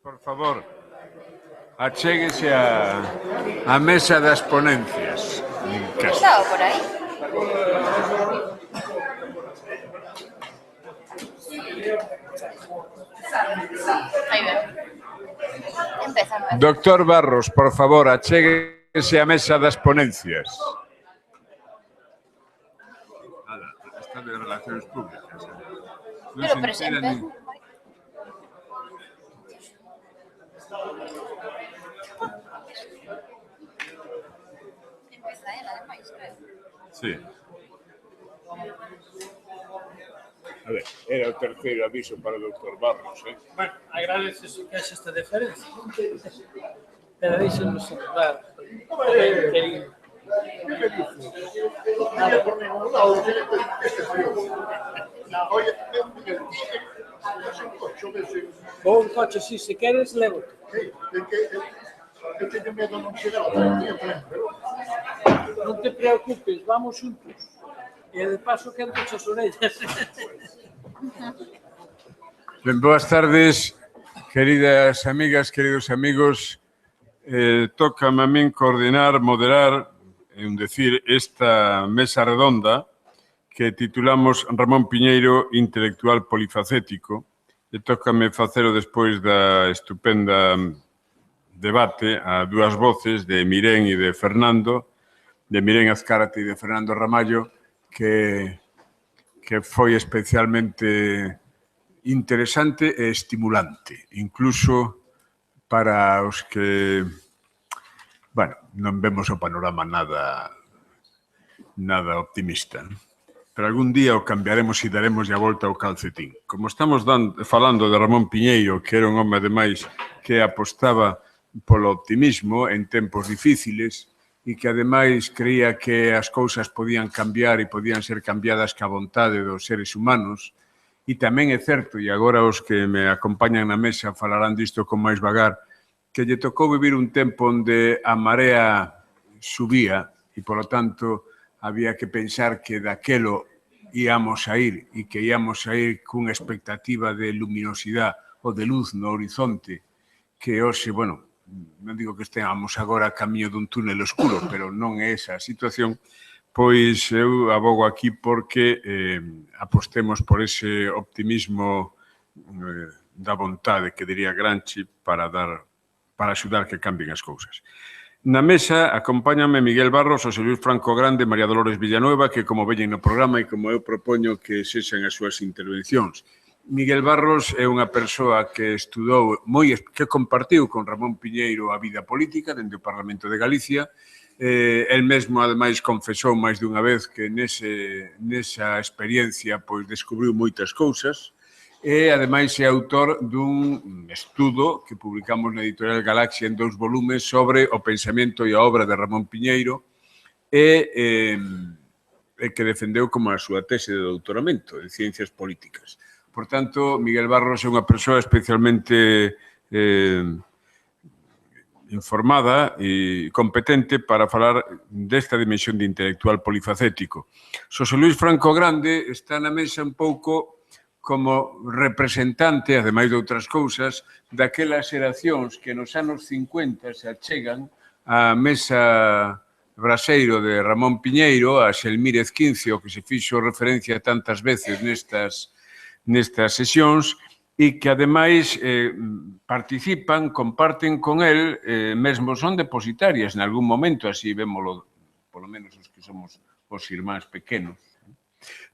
por favor, achéguese a mesa das ponencias. Estaba por aí. Aí ven. Empezamos. Doctor Barros, por favor, achéguese a mesa das ponencias. Está de relacións públicas. Pero presente. Empeza ela, ademais, creo. Sí. A ver, era o terceiro aviso para o doctor Barros, Bueno, agradeces que haxe esta deferencia. Pero deixenme saludar. Querido. Nada por ningún lado, este soy yo. Oye, Vou un coche, si se queres, levo. eu teño medo non chegar ao tren. Non te preocupes, vamos juntos. E de paso quento as orellas. Ben, boas tardes, queridas amigas, queridos amigos. Tócame a min coordinar, moderar, decir, esta mesa redonda que titulamos Ramón Piñeiro, intelectual polifacético. E tócame facelo despois da estupenda debate a dúas voces de Mirén e de Fernando, de Mirén Azcárate e de Fernando Ramallo, que foi especialmente interesante e estimulante, incluso para os que, bueno, non vemos o panorama nada optimista. Pero algún día o cambiaremos e daremos a volta ao calcetín. Como estamos falando de Ramón Piñeiro, que era un home, ademais, que apostaba polo optimismo en tempos difíciles e que, ademais, creía que as cousas podían cambiar e podían ser cambiadas ca vontade dos seres humanos. E tamén é certo, e agora os que me acompañan na mesa falarán disto con máis vagar, que lle tocou vivir un tempo onde a marea subía e, polo tanto, había que pensar que daquelo íamos a ir e que íamos a ir cunha expectativa de luminosidade ou de luz no horizonte que hoxe, bueno, non digo que esteamos agora a camiño dun túnel oscuro, pero non é esa a situación, pois eu abogo aquí porque apostemos por ese optimismo da vontade, que diría Gramsci, para axudar que cambien as cousas. Na mesa acompáñame Miguel Barros, José Luis Franco Grande, María Dolores Villanueva, que como veñen no programa e como eu propoño que sexan as súas intervencións. Miguel Barros é unha persoa que estudou, que compartiu con Ramón Piñeiro a vida política dende o Parlamento de Galicia. El mesmo, ademais, confesou máis dunha vez que nesa experiencia descubriu moitas cousas. E, ademais, é autor dun estudo que publicamos na Editorial Galaxia en 2 volumes sobre o pensamento e a obra de Ramón Piñeiro e que defendeu como a súa tese de doutoramento de Ciencias Políticas. Por tanto, Miguel Barros é unha persoa especialmente informada e competente para falar desta dimensión de intelectual polifacético. José Luis Franco Grande está na mesa un pouco como representante, ademais de outras cousas, daquelas xeracións que nos anos 50 se achegan á mesa braseiro de Ramón Piñeiro, a Xelmírez Quincio, que se fixo referencia tantas veces nestas sesións, e que, ademais, participan, comparten con el, mesmo son depositarias en algún momento, así vémolo, polo menos os que somos os irmáns pequenos,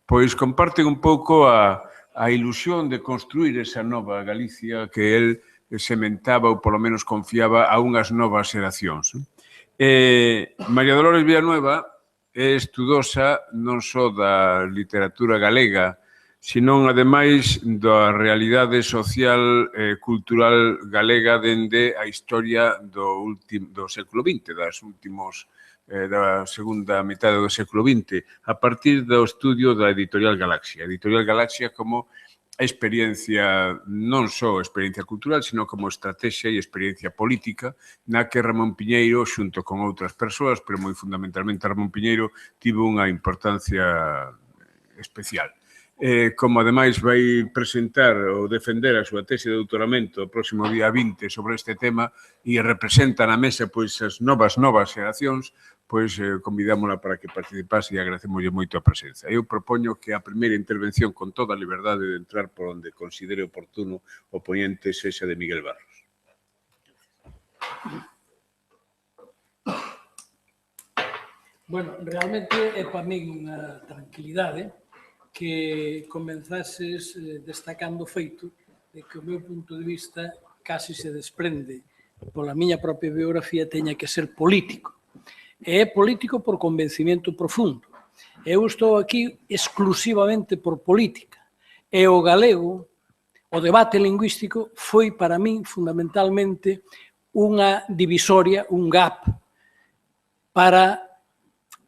pois comparten un pouco a ilusión de construir esa nova Galicia que el sementaba ou polo menos confiaba a unhas novas xeracións. María Dolores Villanueva é estudosa non só da literatura galega, senón, ademais, da realidade social e cultural galega dende a historia do século XX, da segunda metade do século XX, a partir do estudio da Editorial Galaxia. A Editorial Galaxia como experiencia, non só experiencia cultural, sino como estrategia e experiencia política, na que Ramón Piñeiro, xunto con outras persoas, pero moi fundamentalmente Ramón Piñeiro, tivo unha importancia especial. como ademais vai presentar ou defender a súa tese de doutoramento o próximo día 20 sobre este tema e representa na mesa pois as novas xeracións, pois convidámola para que participase e agradecemoslle moito a presenza. Eu propoño que a primeira intervención con toda a liberdade de entrar por onde considere oportuno o ponente sexa de Miguel Barros. Bueno, realmente é para min unha tranquilidade que comenzases destacando o feito de que o meu punto de vista casi se desprende pola miña propia biografía teña que ser político. E é político por convencimento profundo. Eu estou aquí exclusivamente por política. E o galego, o debate lingüístico, foi para min fundamentalmente unha divisoria, un gap para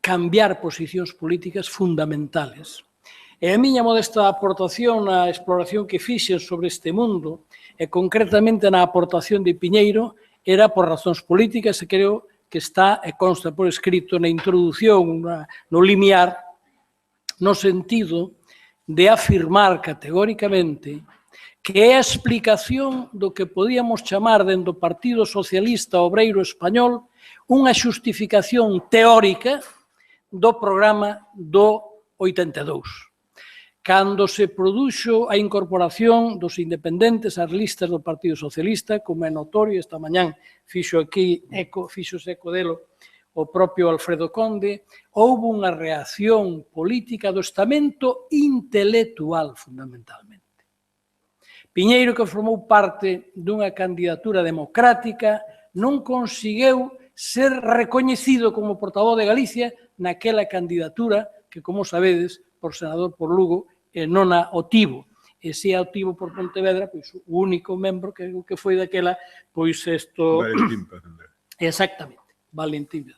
cambiar posicións políticas fundamentales. E a miña modesta aportación na exploración que fixen sobre este mundo, e concretamente na aportación de Piñeiro, era por razóns políticas, e creo que está e consta por escrito na introdución, no limiar, no sentido de afirmar categóricamente que é a explicación do que podíamos chamar dentro do Partido Socialista Obreiro Español unha xustificación teórica do programa do 82. Cando se produxo a incorporación dos independentes ás listas do Partido Socialista, como é notorio, esta mañán fixose eco delo o propio Alfredo Conde, houve unha reacción política do estamento intelectual, fundamentalmente. Piñeiro, que formou parte dunha candidatura democrática, non conseguiu ser recoñecido como portavoz de Galicia naquela candidatura que, como sabedes, por senador por Lugo, non a obtivo. E se a obtivo por Pontevedra, pois o único membro que foi daquela, pois isto... Valentín Pazandero. Exactamente, Valentín.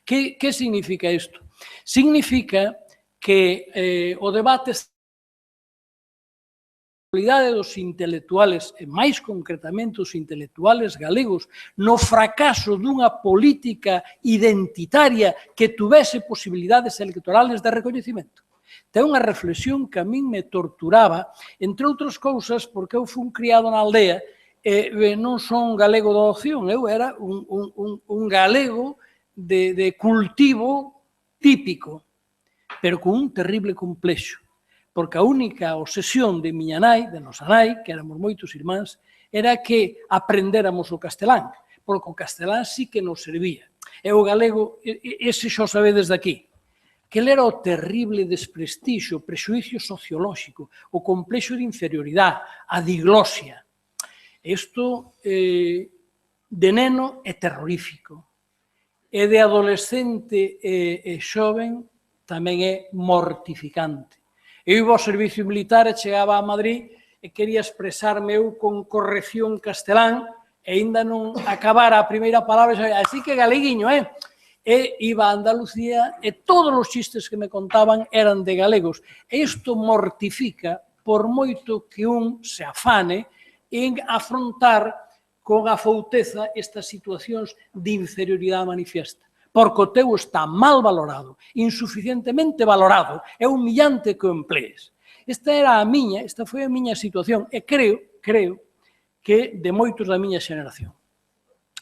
Que significa isto? Significa que o debate dos intelectuales, e máis concretamente os intelectuales galegos, no fracaso dunha política identitaria que tuvese posibilidades electorales de recoñecemento. Ten unha reflexión que a min me torturaba, entre outras cousas, porque eu fui criado na aldea e non son un galego de adopción, eu era un galego de cultivo típico, pero con un terrible complexo, porque a única obsesión de miña nai, de nosa nai, que éramos moitos irmáns, era que aprendéramos o castelán, porque o castelán sí que nos servía. E o galego, ese xo sabedes daqui, que ele era o terrible desprestixio, o prexuicio sociolóxico, o complexo de inferioridade, a diglosia. Isto de neno é terrorífico. E de adolescente e xoven tamén é mortificante. Eu iba ao servicio militar e chegaba a Madrid e quería expresarme eu con corrección castelán e ainda non acabara a primeira palabra, así que galeguiño, E iba a Andalucía e todos os chistes que me contaban eran de galegos. E isto mortifica por moito que un se afane en afrontar con afouteza estas situacións de inferioridade manifiesta. Porque o teu está mal valorado, insuficientemente valorado, é humillante que o emplees. Esta foi a miña situación e creo que de moitos da miña xeneración.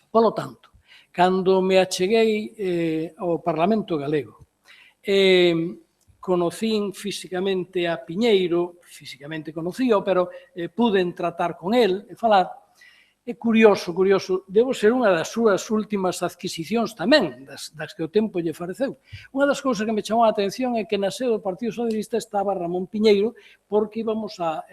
Polo tanto, cando me acheguei ao Parlamento Galego, conocín físicamente a Piñeiro, físicamente conocío, pero pude tratar con el e falar. É curioso, debo ser unha das súas últimas adquisicións tamén, das que o tempo lle fareceu. Unha das cousas que me chamou a atención é que na sede do Partido Socialista estaba Ramón Piñeiro, porque íbamos a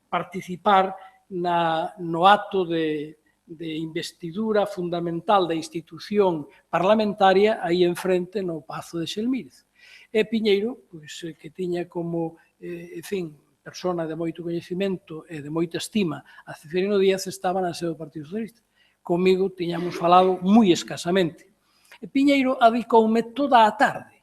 participar no acto de investidura fundamental da institución parlamentaria aí enfrente no Pazo de Xelmírez. E Piñeiro, que tiña como, persona de moito coñecemento e de moita estima, a Ceferino Díaz estaba na sede do Partido Socialista. Comigo tiñamos falado moi escasamente. E Piñeiro adicoume toda a tarde.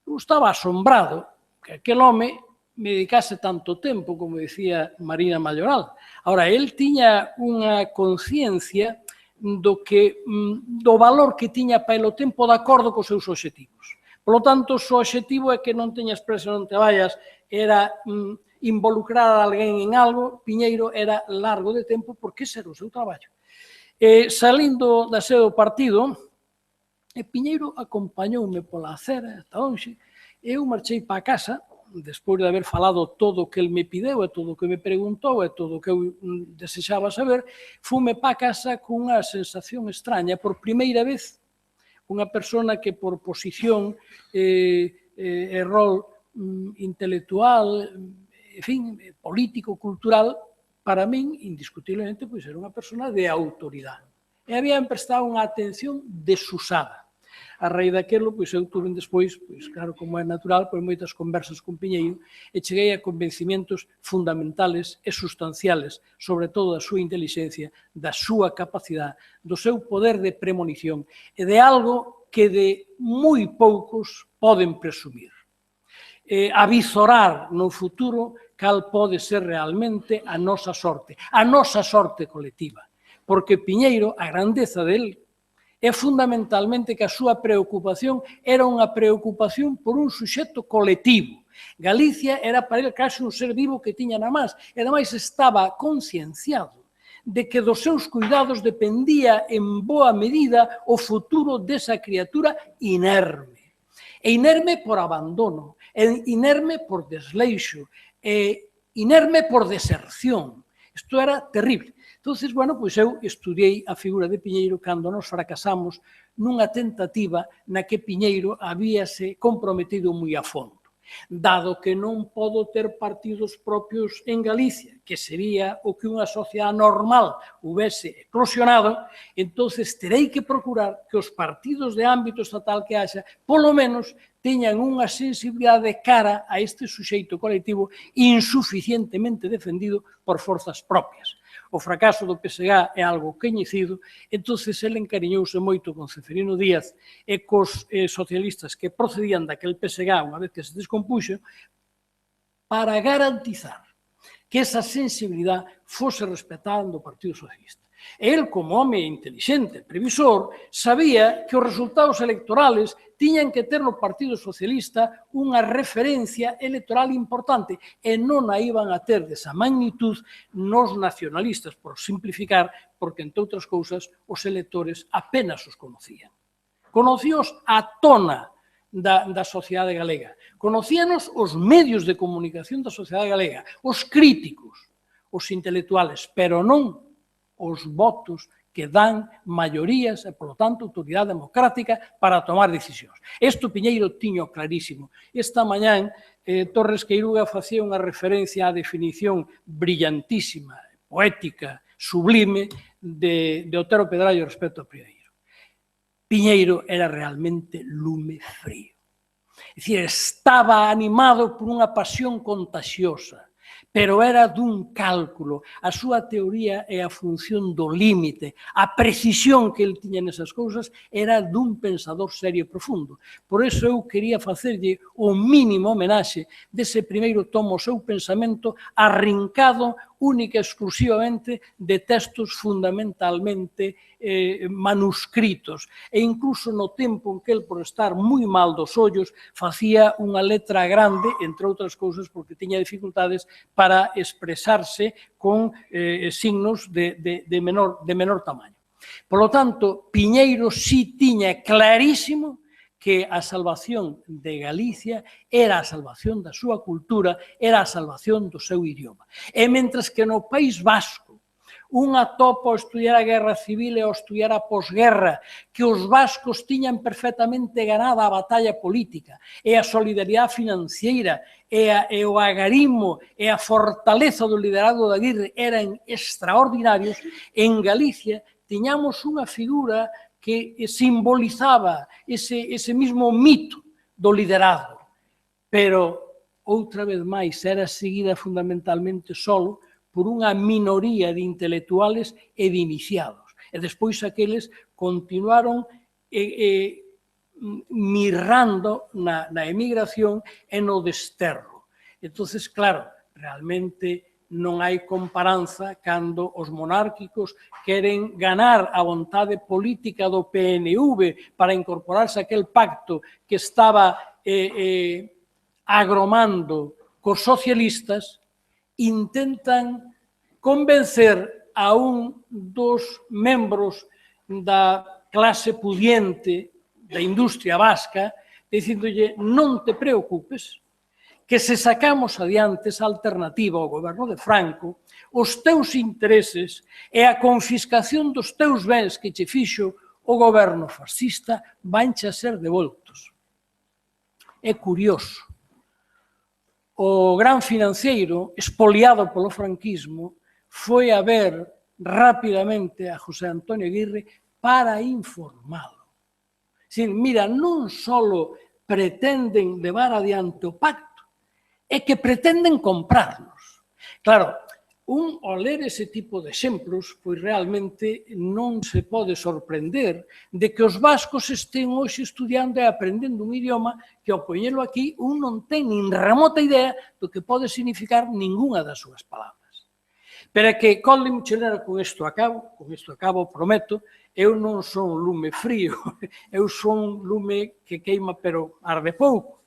Eu estaba asombrado que aquel home me dedicase tanto tempo, como decía Marina Mayoral. Ahora, el tiña unha conciencia do valor que tiña para o tempo de acordo cos seus obxectivos. Por lo tanto, o obxectivo é que non teñas presa, non te vayas, era involucrar a alguén en algo. Piñeiro era largo de tempo porque ese era o seu traballo. Salindo da sede do partido, Piñeiro acompañoume pola acera ata lonxe, e eu marchei para a casa, despois de haber falado todo o que el me pideu e todo o que me preguntou e todo o que eu desexaba saber, fume para a casa cunha sensación extraña. Por primeira vez, unha persona que por posición e rol intelectual, en fin, político, cultural, para min, indiscutiblemente, pois era unha persona de autoridade. E habían prestado unha atención desusada. A raíz daquilo, pois eu tuve despois, pois claro, como é natural, pois moitas conversas con Piñeiro e cheguei a convencimientos fundamentales e sustanciales, sobre todo da súa inteligencia, da súa capacidade, do seu poder de premonición e de algo que de moi poucos poden presumir. Avizorar no futuro cal pode ser realmente a nosa sorte colectiva. Porque Piñeiro, a grandeza del, é fundamentalmente que a súa preocupación era unha preocupación por un suxeto colectivo. Galicia era para ele case un ser vivo que tiña na más, e ademais estaba concienciado de que dos seus cuidados dependía en boa medida o futuro desa criatura inerme. E inerme por abandono, e inerme por desleixo, e inerme por deserción. Isto era terrible. Entonces, bueno, pois eu estudiei a figura de Piñeiro cando nos fracasamos nunha tentativa na que Piñeiro habíase comprometido moi a fondo. Dado que non podo ter partidos propios en Galicia, que sería o que unha sociedade normal houvese eclosionado, entonces terei que procurar que os partidos de ámbito estatal que haxa, polo menos, teñan unha sensibilidade de cara a este suxeito colectivo insuficientemente defendido por forzas propias. O fracaso do PSG é algo coñecido, entonces ele encariñouse moito con Ceferino Díaz e cos socialistas que procedían daquel PSG unha vez que se descompuxo para garantizar que esa sensibilidade fose respetada do Partido Socialista. El, como home inteligente, previsor, sabía que os resultados electorales tiñan que ter no Partido Socialista unha referencia electoral importante e non a iban a ter desa magnitud nos nacionalistas, por simplificar, porque, entre outras cousas, os electores apenas os conocían. Conocíos a tona da sociedade galega. Conocíanos os medios de comunicación da sociedade galega, os críticos, os intelectuales, pero non os votos que dan maiorías e, polo tanto, autoridade democrática para tomar decisións. Isto Piñeiro tiño clarísimo. Esta mañán, Torres Queiruga facía unha referencia á definición brillantísima, poética, sublime, de Otero Pedrallo respecto a Piñeiro. Piñeiro era realmente lume frío. É dicir, estaba animado por unha pasión contagiosa, pero era dun cálculo. A súa teoría é a función do límite. A precisión que ele tiña nesas cousas era dun pensador serio e profundo. Por iso eu quería facerlle o mínimo homenaxe dese primeiro tomo o seu pensamento arrincado única e exclusivamente de textos fundamentalmente manuscritos. E incluso no tempo en que el, por estar moi mal dos ollos, facía unha letra grande, entre outras cousas, porque tiña dificultades para expresarse con signos de menor tamaño. Por lo tanto, Piñeiro sí tiña clarísimo que a salvación de Galicia era a salvación da súa cultura, era a salvación do seu idioma. E mentres que no País Vasco unha atopa ao estudiar a guerra civil e ao estudiar a posguerra, que os vascos tiñan perfectamente ganada a batalla política, e a solidaridade financiera, e o agarimo, e a fortaleza do liderado de Aguirre eran extraordinarios, en Galicia tiñamos unha figura que simbolizaba ese mismo mito do liderado, pero, outra vez máis, era seguida fundamentalmente solo por unha minoría de intelectuales e de iniciados. E despois aqueles continuaron mirrando na emigración e no desterro. Entonces, claro, realmente non hai comparanza cando os monárquicos queren ganar a vontade política do PNV para incorporarse a aquel pacto que estaba agromando cos socialistas, intentan convencer a un dos membros da clase pudiente da industria vasca, dicíndolle non te preocupes, que se sacamos adiante esa alternativa ao goberno de Franco, os teus intereses e a confiscación dos teus bens que che fixo o goberno fascista vanche a ser devoltos. É curioso. O gran financiero, espoliado polo franquismo, foi a ver rapidamente a José Antonio Aguirre para informalo. Mira, non só pretenden levar adiante o pacto, é que pretenden comprarnos. Claro, ao ler ese tipo de exemplos, pois realmente non se pode sorprender de que os vascos estén hoxe estudiando e aprendendo un idioma que ao poñelo aquí un non ten nin remota idea do que pode significar ningunha das súas palabras. Pero é que, Coldo Michelena, con isto acabo, prometo, eu non son un lume frío, eu son un lume que queima pero arde pouco.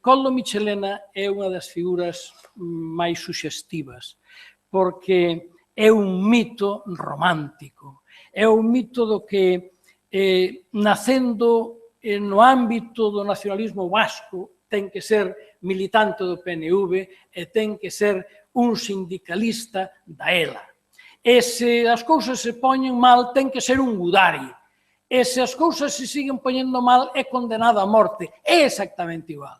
Coldo Michelena é unha das figuras máis suxestivas, porque é un mito romántico, é un mito do que, nacendo no ámbito do nacionalismo vasco, ten que ser militante do PNV e ten que ser un sindicalista da ELA. E se as cousas se poñen mal, ten que ser un gudari. E se as cousas se siguen poñendo mal, é condenado a morte. É exactamente igual.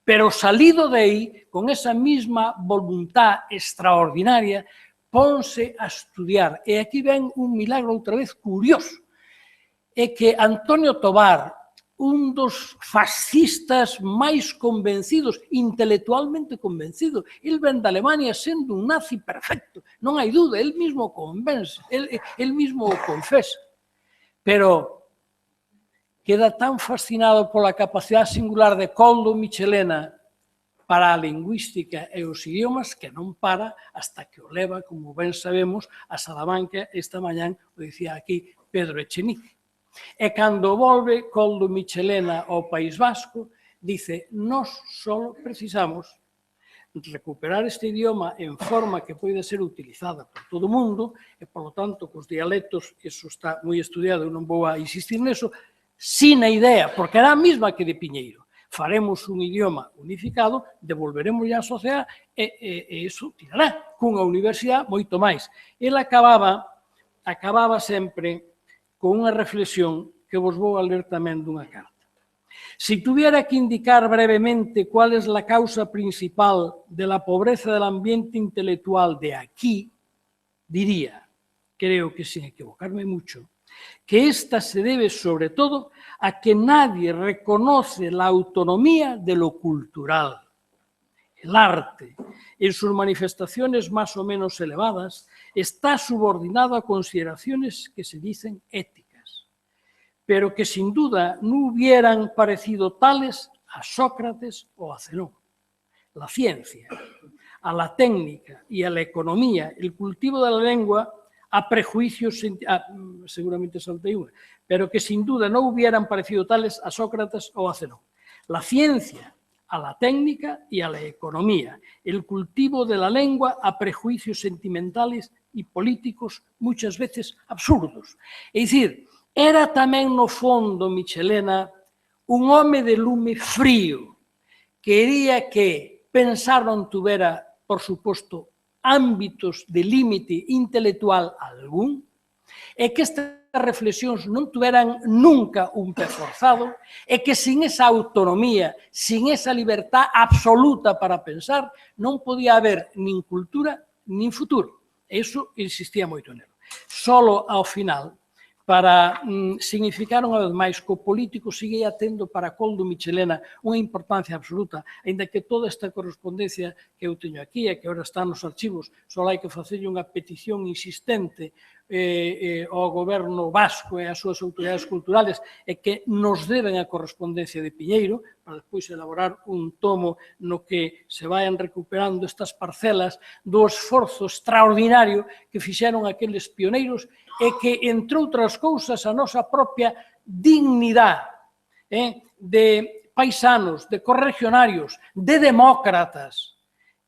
Pero salido de aí, con esa mesma voluntad extraordinaria, ponse a estudiar. E aquí ven un milagro outra vez curioso. É que Antonio Tobar, un dos fascistas máis convencidos, intelectualmente convencido, el ven de Alemania sendo un nazi perfecto, non hai dúda, el mismo convence, el mismo o confesa. Pero queda tan fascinado pola capacidade singular de Coldo Michelena para a lingüística e os idiomas que non para hasta que o leva, como ben sabemos, a Salamanca. Esta mañán o dicía aquí Pedro Echenique. E cando volve Coldo Michelena ao País Vasco, dice, nós só precisamos recuperar este idioma en forma que poida ser utilizada por todo o mundo e, polo tanto, cos dialectos, eso está moi estudiado, eu non vou a insistir neso, sin a idea, porque era a mesma que de Piñeiro. Faremos un idioma unificado, devolveremos a sociedade e iso tirará cunha universidade moito máis. Ele acababa sempre con unha reflexión que vos vou a ler tamén dunha carta. Si tuviera que indicar brevemente cuál es la causa principal de la pobreza del ambiente intelectual de aquí, diría, creo que sin equivocarme mucho, que esta se debe sobre todo a que nadie reconoce la autonomía de lo cultural. El arte, en sus manifestaciones más o menos elevadas, está subordinado a consideraciones que se dicen éticas, pero que sin duda no hubieran parecido tales a Sócrates o a Zenón. La ciencia, a la técnica y a la economía, el cultivo de la lengua, a prejuicios, seguramente salté una, pero que sin duda no hubieran parecido tales a Sócrates o a Zenón. La ciencia, a la técnica y a la economía, el cultivo de la lengua a prejuicios sentimentales y políticos muchas veces absurdos. Es decir, era tamén no fondo Michelena un home de lume frío, quería que pensar non tuvera, por suposto, ámbitos de límite intelectual algún, e que estas reflexións non tuveran nunca un pé forzado, e que sin esa autonomía, sin esa libertad absoluta para pensar, non podía haber nin cultura nin futuro. Eso insistía moito nelo. Solo ao final, para significar unha vez máis que o político seguía tendo para Coldo Michelena unha importancia absoluta, ainda que toda esta correspondencia que eu teño aquí e que agora está nos archivos, só hai que facerlle unha petición insistente ao goberno vasco e as súas autoridades culturales e que nos deben a correspondencia de Piñeiro para despois elaborar un tomo no que se vayan recuperando estas parcelas do esforzo extraordinario que fixeron aqueles pioneiros e que, entre outras cousas, a nosa propia dignidade de paisanos, de corregionarios, de demócratas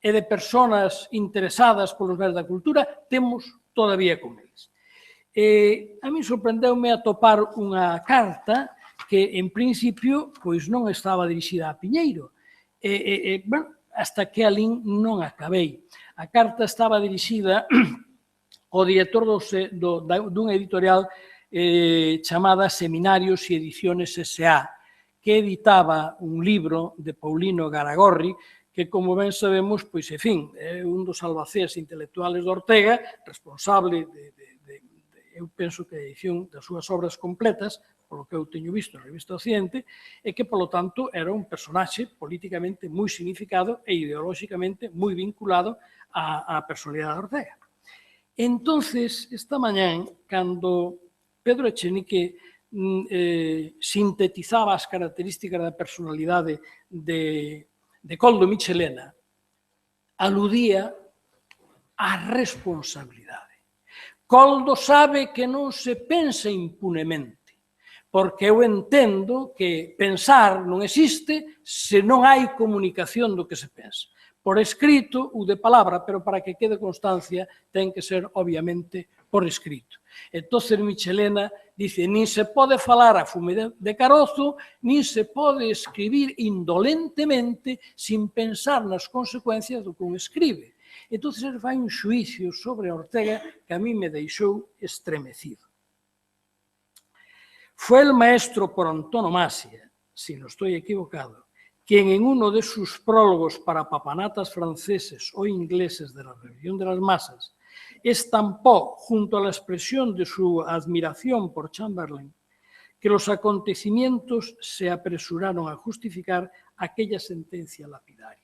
e de persoas interesadas polos bens da cultura, temos todavía con eles. A mí sorprendeume atopar unha carta que, en principio, pois non estaba dirixida a Piñeiro. Hasta que alín non acabei. A carta estaba dirixida ao director dunha editorial chamada Seminarios e Ediciones S.A., que editaba un libro de Paulino Garagorri, que, como ben sabemos, pois, en fin, é un dos albaceas intelectuales de Ortega, responsable eu penso que a edición das súas obras completas, polo que eu teño visto na revista Occidente, e que, polo tanto, era un personaxe políticamente moi significado e ideolóxicamente moi vinculado á personalidade de Ortega. Entonces, esta mañán, cando Pedro Echenique sintetizaba as características da personalidade de Koldo Michelena, aludía á responsabilidade. Koldo sabe que non se pensa impunemente, porque eu entendo que pensar non existe se non hai comunicación do que se pensa. Por escrito ou de palabra, pero para que quede constancia ten que ser, obviamente, por escrito. Entón, Michelena dice, nin se pode falar a fume de carozo, nin se pode escribir indolentemente sin pensar nas consecuencias do que un escribe. Entón, ele fai un xuicio sobre Ortega que a mí me deixou estremecido. Fue el maestro por antonomasia, si no estoy equivocado, quien en uno de sus prólogos para papanatas franceses o ingleses de la rebelión de las masas estampó, junto a la expresión de su admiración por Chamberlain, que los acontecimientos se apresuraron a justificar aquella sentencia lapidaria.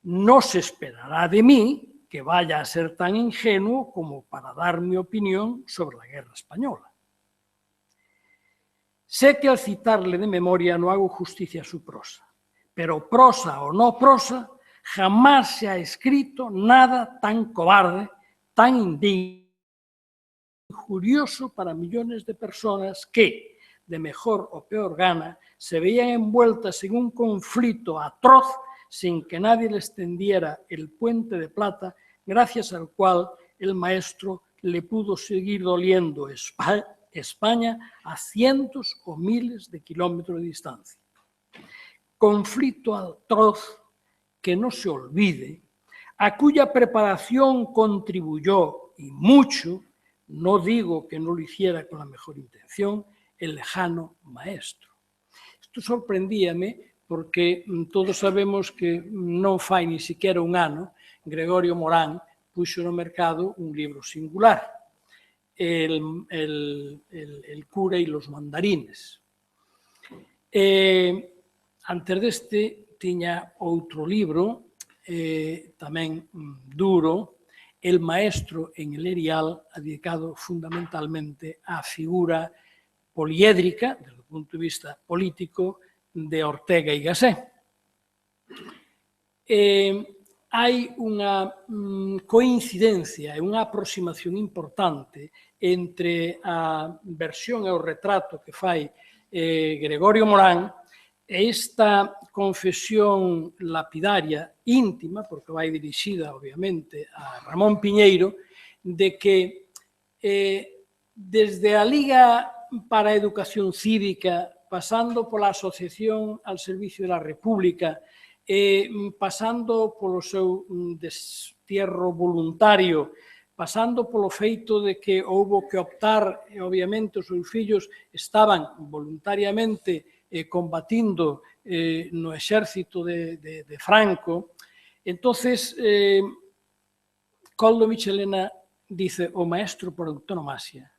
No se esperará de mí que vaya a ser tan ingenuo como para dar mi opinión sobre la guerra española. Sé que al citarle de memoria no hago justicia a su prosa, pero prosa o no prosa, jamás se ha escrito nada tan cobarde, tan indigno, injurioso para millones de personas que, de mejor o peor gana, se veían envueltas en un conflicto atroz sin que nadie les tendiera el puente de plata, gracias al cual el maestro le pudo seguir doliendo España a cientos o miles de kilómetros de distancia. Conflicto atroz que no se olvide, a cuya preparación contribuyó, y mucho, no digo que no lo hiciera con la mejor intención, el lejano maestro. Isto sorprendíame porque todos sabemos que non fai ni siquiera un ano Gregorio Morán puxo no mercado un libro singular, el cura e los mandarines. Antes deste tiña outro libro tamén duro, El maestro en el Erial, dedicado fundamentalmente á figura poliédrica, desde o punto de vista político, de Ortega y Gasset. Hai unha coincidencia e unha aproximación importante entre a versión e o retrato que fai Gregorio Morán e esta confesión lapidaria íntima, porque vai dirixida, obviamente, a Ramón Piñeiro, de que desde a Liga para a Educación Cívica, pasando pola Asociación al Servicio de la República, pasando polo seu destierro voluntario, pasando polo feito de que houbo que optar, e obviamente os seus fillos estaban voluntariamente combatindo no exército de Franco. Entonces, Koldo Michelena dice, o maestro por antonomasia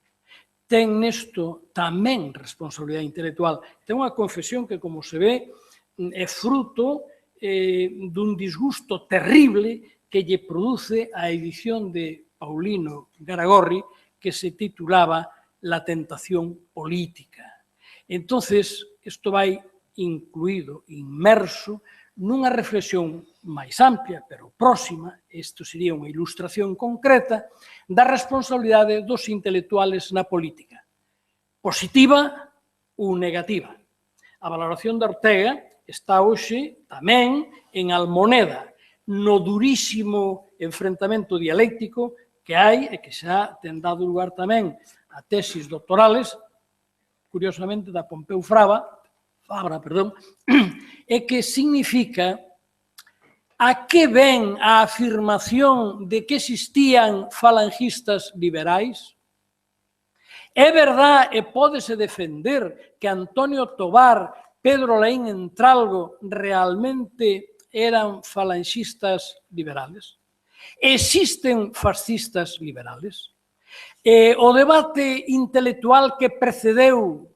ten nesto tamén responsabilidade intelectual. Ten unha confesión que, como se ve, é fruto dun disgusto terrible que lle produce a edición de Paulino Garagorri, que se titulaba La tentación política. Entonces, isto vai incluído, inmerso, nunha reflexión máis amplia, pero próxima, isto sería unha ilustración concreta, da responsabilidade dos intelectuales na política, positiva ou negativa. A valoración de Ortega está hoxe tamén en Almoneda, no durísimo enfrentamento dialéctico que hai e que xa ten dado lugar tamén a tesis doctorales, curiosamente da Pompeu Fabra, e que significa a que ven a afirmación de que existían falangistas liberais? É verdade e pódese defender que Antonio Tobar, Pedro Laín Entralgo realmente eran falangistas liberales? Existen fascistas liberales? O debate intelectual que precedeu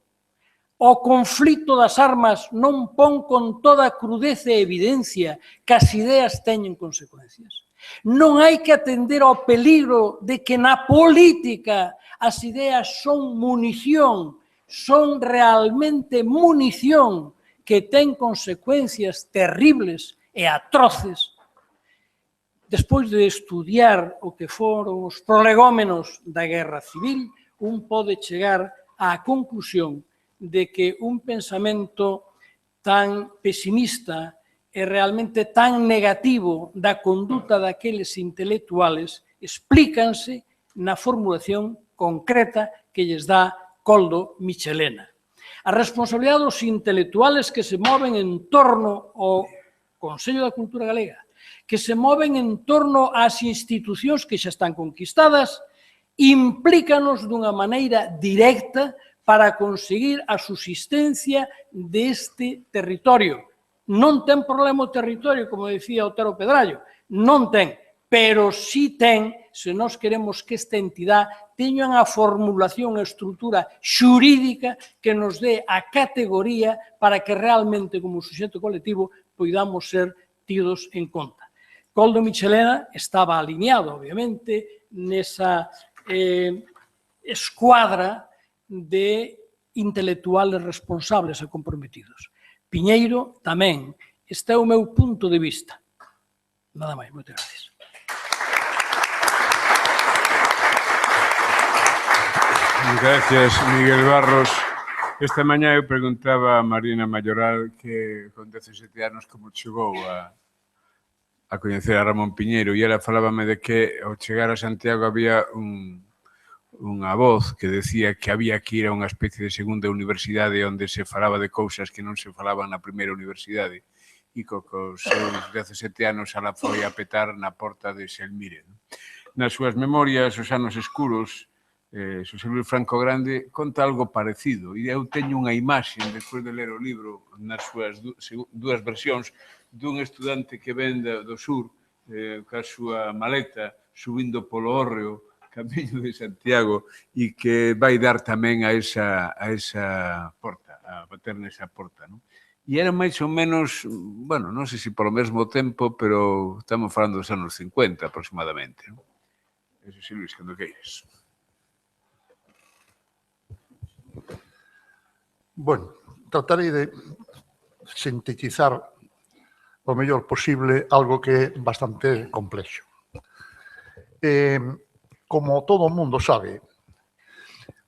o conflito das armas non pon con toda crudeza e evidencia que as ideas teñen consecuencias. Non hai que atender ao peligro de que na política as ideas son munición, son realmente munición que ten consecuencias terribles e atroces. Despois de estudiar o que foron os prolegómenos da Guerra Civil, un pode chegar á conclusión de que un pensamento tan pesimista e realmente tan negativo da conduta daqueles intelectuales explícanse na formulación concreta que lles dá Koldo Michelena. A responsabilidade dos intelectuales que se moven en torno ao Consello da Cultura Galega, que se moven en torno ás institucións que xa están conquistadas, implícanos dunha maneira directa para conseguir a subsistencia deste territorio. Non ten problema o territorio, como decía Otero Pedrallo, non ten, pero sí ten, se nós queremos que esta entidade teña unha formulación e estrutura xurídica que nos dé a categoría para que realmente, como suxeto colectivo, poidamos ser tidos en conta. Koldo Michelena estaba alineado, obviamente, nesa escuadra de intelectuales responsables e comprometidos. Piñeiro tamén. Este é o meu punto de vista. Nada máis, moitas gracias. Gracias, Miguel Barros. Esta mañá eu preguntaba a Marina Mayoral que con 17 anos como chegou a coñecer a Ramón Piñeiro e ela falábame de que ao chegar a Santiago había unha voz que decía que había que ir a unha especie de segunda universidade onde se falaba de cousas que non se falaban na primeira universidade e cos seus 17 anos ela foi a petar na porta de Selmire. Nas súas memorias, os anos escuros, Xosé Luis Franco Grande conta algo parecido e eu teño unha imaxe, despois de ler o libro nas súas dúas versións, dun estudante que ven do sur ca súa maleta subindo polo hórreo camiño de Santiago e que vai dar tamén a esa porta, a bater nesa porta, non? E era máis ou menos, bueno, non sei se polo mesmo tempo, pero estamos falando dos anos 50 aproximadamente, non? Eso sí, Luis, cando queires. Bueno, tratarei de sintetizar o mellor posible algo que é bastante complexo. Como todo o mundo sabe,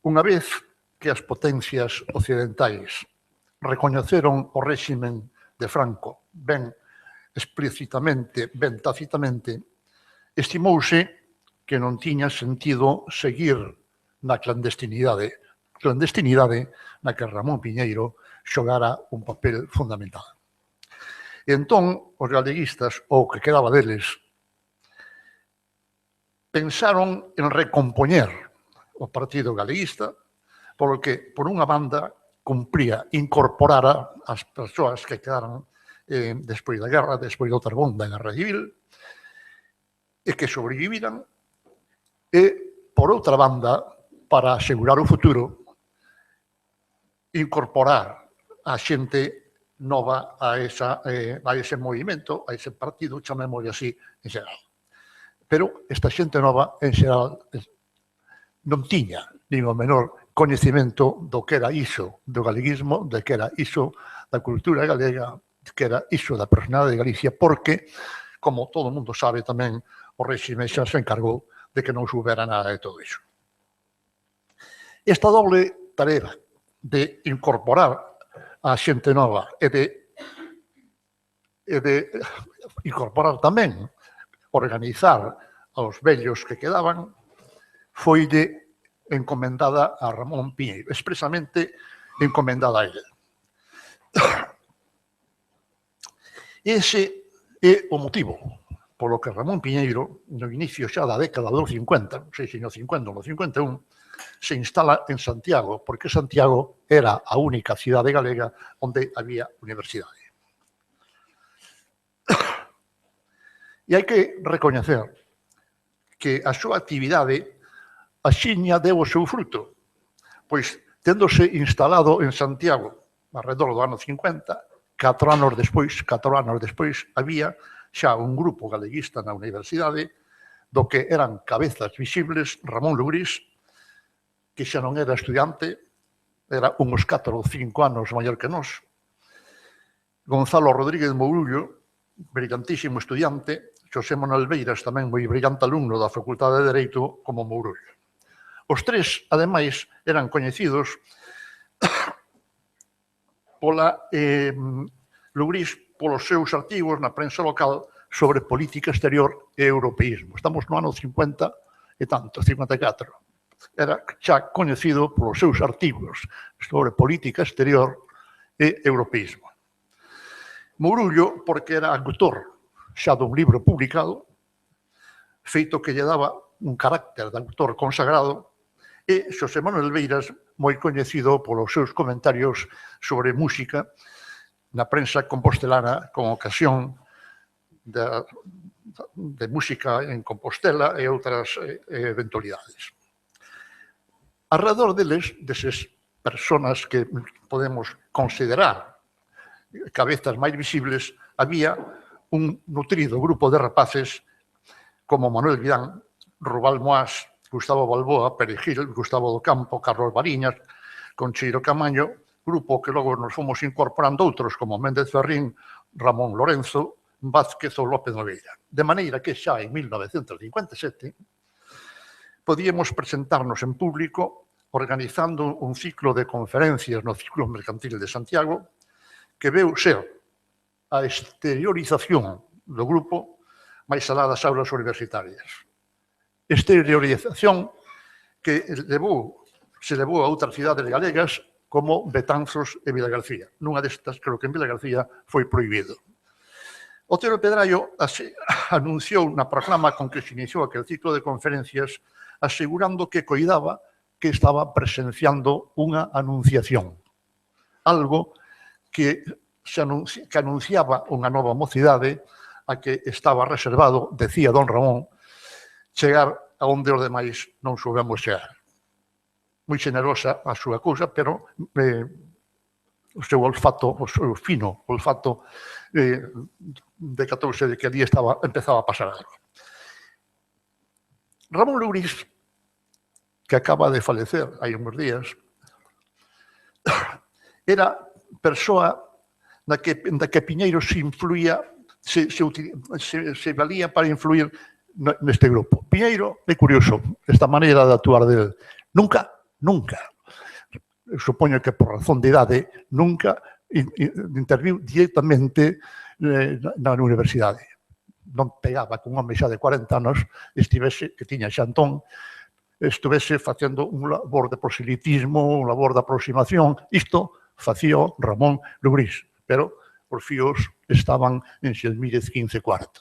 unha vez que as potencias occidentais recoñeceron o réximen de Franco ben explícitamente, ben tácitamente, estimouse que non tiña sentido seguir na clandestinidade na que Ramón Piñeiro xogara un papel fundamental. E entón, os galeguistas, ou o que quedaba deles, pensaron en recompoñer o Partido Galeguista, polo que, por unha banda, cumpría incorporar as persoas que quedaran despois da guerra, despois da outra da Guerra Civil, e que sobreviviran, e, por outra banda, para asegurar o futuro, incorporar a xente nova a ese movimento, a ese partido, chamémoslle así, en xeral. Pero esta xente nova, en xeral, non tiña nin o menor coñecimento do que era iso do galeguismo, de que era iso da cultura galega, que era iso da personalidade de Galicia, porque, como todo o mundo sabe tamén, o réxime xa se encargou de que non soubera nada de todo iso. Esta doble tarea de incorporar a xente nova e de incorporar tamén, organizar aos vellos que quedaban, foille encomendada a Ramón Piñeiro, expresamente encomendada a ele. Ese é o motivo polo que Ramón Piñeiro, no inicio xa da década dos 50, non sei se no 50 ou no 51, se instala en Santiago, porque Santiago era a única cidade galega onde había universidade. E hai que recoñecer que a súa actividade axiña deu o seu fruto, pois téndose instalado en Santiago alrededor do ano 50, 4 anos despois, había xa un grupo galeguista na universidade do que eran cabezas visibles Ramón Lugrís, que xa non era estudiante, era uns 4 ou 5 anos maior que nós, Gonzalo Rodríguez Mourullo, brillantísimo estudiante, Xosé Manuel Beiras, tamén moi brillante alumno da Facultade de Dereito, como Mourullo. Os tres, ademais, eran coñecidos pola Lugrís polos seus artigos na prensa local sobre política exterior e europeísmo. Estamos no ano 50 e tanto, 54. Era xa coñecido polos seus artigos sobre política exterior e europeísmo. Mourullo, porque era autor xa dun libro publicado, feito que lle daba un carácter de autor consagrado, e Xosé Manuel Beiras, moi coñecido polos seus comentarios sobre música na prensa compostelana con ocasión de música en Compostela e outras eventualidades. Alrededor deses personas que podemos considerar cabezas máis visibles, había un nutrido grupo de rapaces como Manuel Vidán, Rubal Moás, Gustavo Balboa, Perejil, Gustavo do Campo, Carlos Bariñas, Concheiro Camaño, grupo que logo nos fomos incorporando outros como Méndez Ferrín, Ramón Lorenzo, Vázquez ou López Nogueira. De maneira que xa en 1957 podíamos presentarnos en público organizando un ciclo de conferencias no Círculo Mercantil de Santiago que veu ser a exteriorización do grupo máis alá das aulas universitarias. Exteriorización que se levou a outras cidades galegas como Betanzos e Vilagarcía. Nunha destas, creo que en Vilagarcía, foi prohibido. Otero Pedrallo anunciou na proclama con que se iniciou aquel ciclo de conferencias asegurando que coidaba que estaba presenciando unha anunciación. Algo que anunciaba unha nova mocidade a que estaba reservado, decía don Ramón, chegar a onde os demais non soubemos chegar. Moi generosa a súa cousa, pero o seu olfato, o seu fino olfato decatouse de que ali empezaba a pasar algo. Ramón Lugrís, que acaba de falecer hai uns días, era persoa na que Piñeiro se influía, se valía para influir neste grupo. Piñeiro, é curioso, esta maneira de actuar del. Nunca, supoño que por razón de idade, nunca interviu directamente na universidade. Non pegaba que un home xa de 40 anos que tiña xantón, estuvese facendo un labor de proselitismo, un labor de aproximación. Isto facía Ramón Lugrís, pero os fíos estaban en Xelmírez 15 cuarto.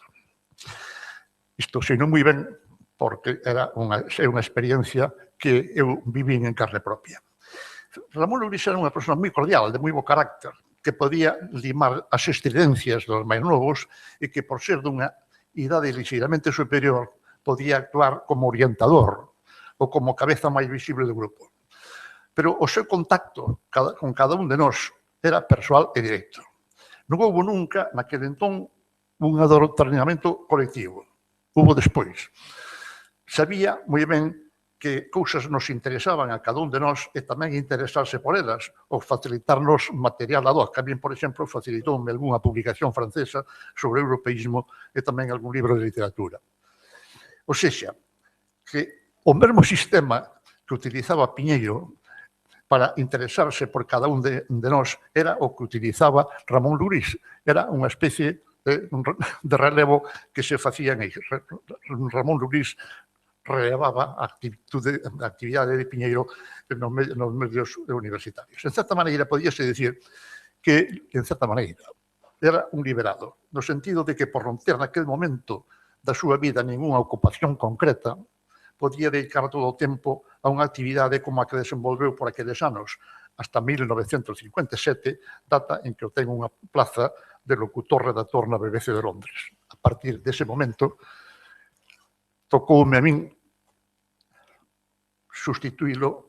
Isto sei non moi ben, porque é unha experiencia que eu vivín en carne propia. Ramón Lugrís era unha persona moi cordial, de moi bo carácter, que podía limar as estridencias dos máis novos e que, por ser dunha idade ligeiramente superior, podía actuar como orientador ou como cabeza máis visible do grupo. Pero o seu contacto con cada un de nós era persoal e directo. Non houve nunca, naquele entón, un adoctrinamento colectivo. Hubo despois. Sabía moi ben que cousas nos interesaban a cada un de nós e tamén interesarse por elas ou facilitarnos material ad hoc. A mí, por exemplo, facilitoume algunha publicación francesa sobre o europeísmo e tamén algún libro de literatura. Ou seja, que o mesmo sistema que utilizaba Piñeiro para interesarse por cada un de nós era o que utilizaba Ramón Lurís. Era unha especie de relevo que se facía en ellos. Ramón Lurís relevaba a actividade de Piñeiro nos medios universitarios. En certa maneira, podíase dicir que, en certa maneira, era un liberado, no sentido de que por non ter naquel momento da súa vida ninguna ocupación concreta, podía dedicar todo o tempo a unha actividade como a que desenvolveu por aqueles anos, hasta 1957, data en que obtén unha plaza de locutor-redactor na BBC de Londres. A partir dese momento, tocoume a min sustituílo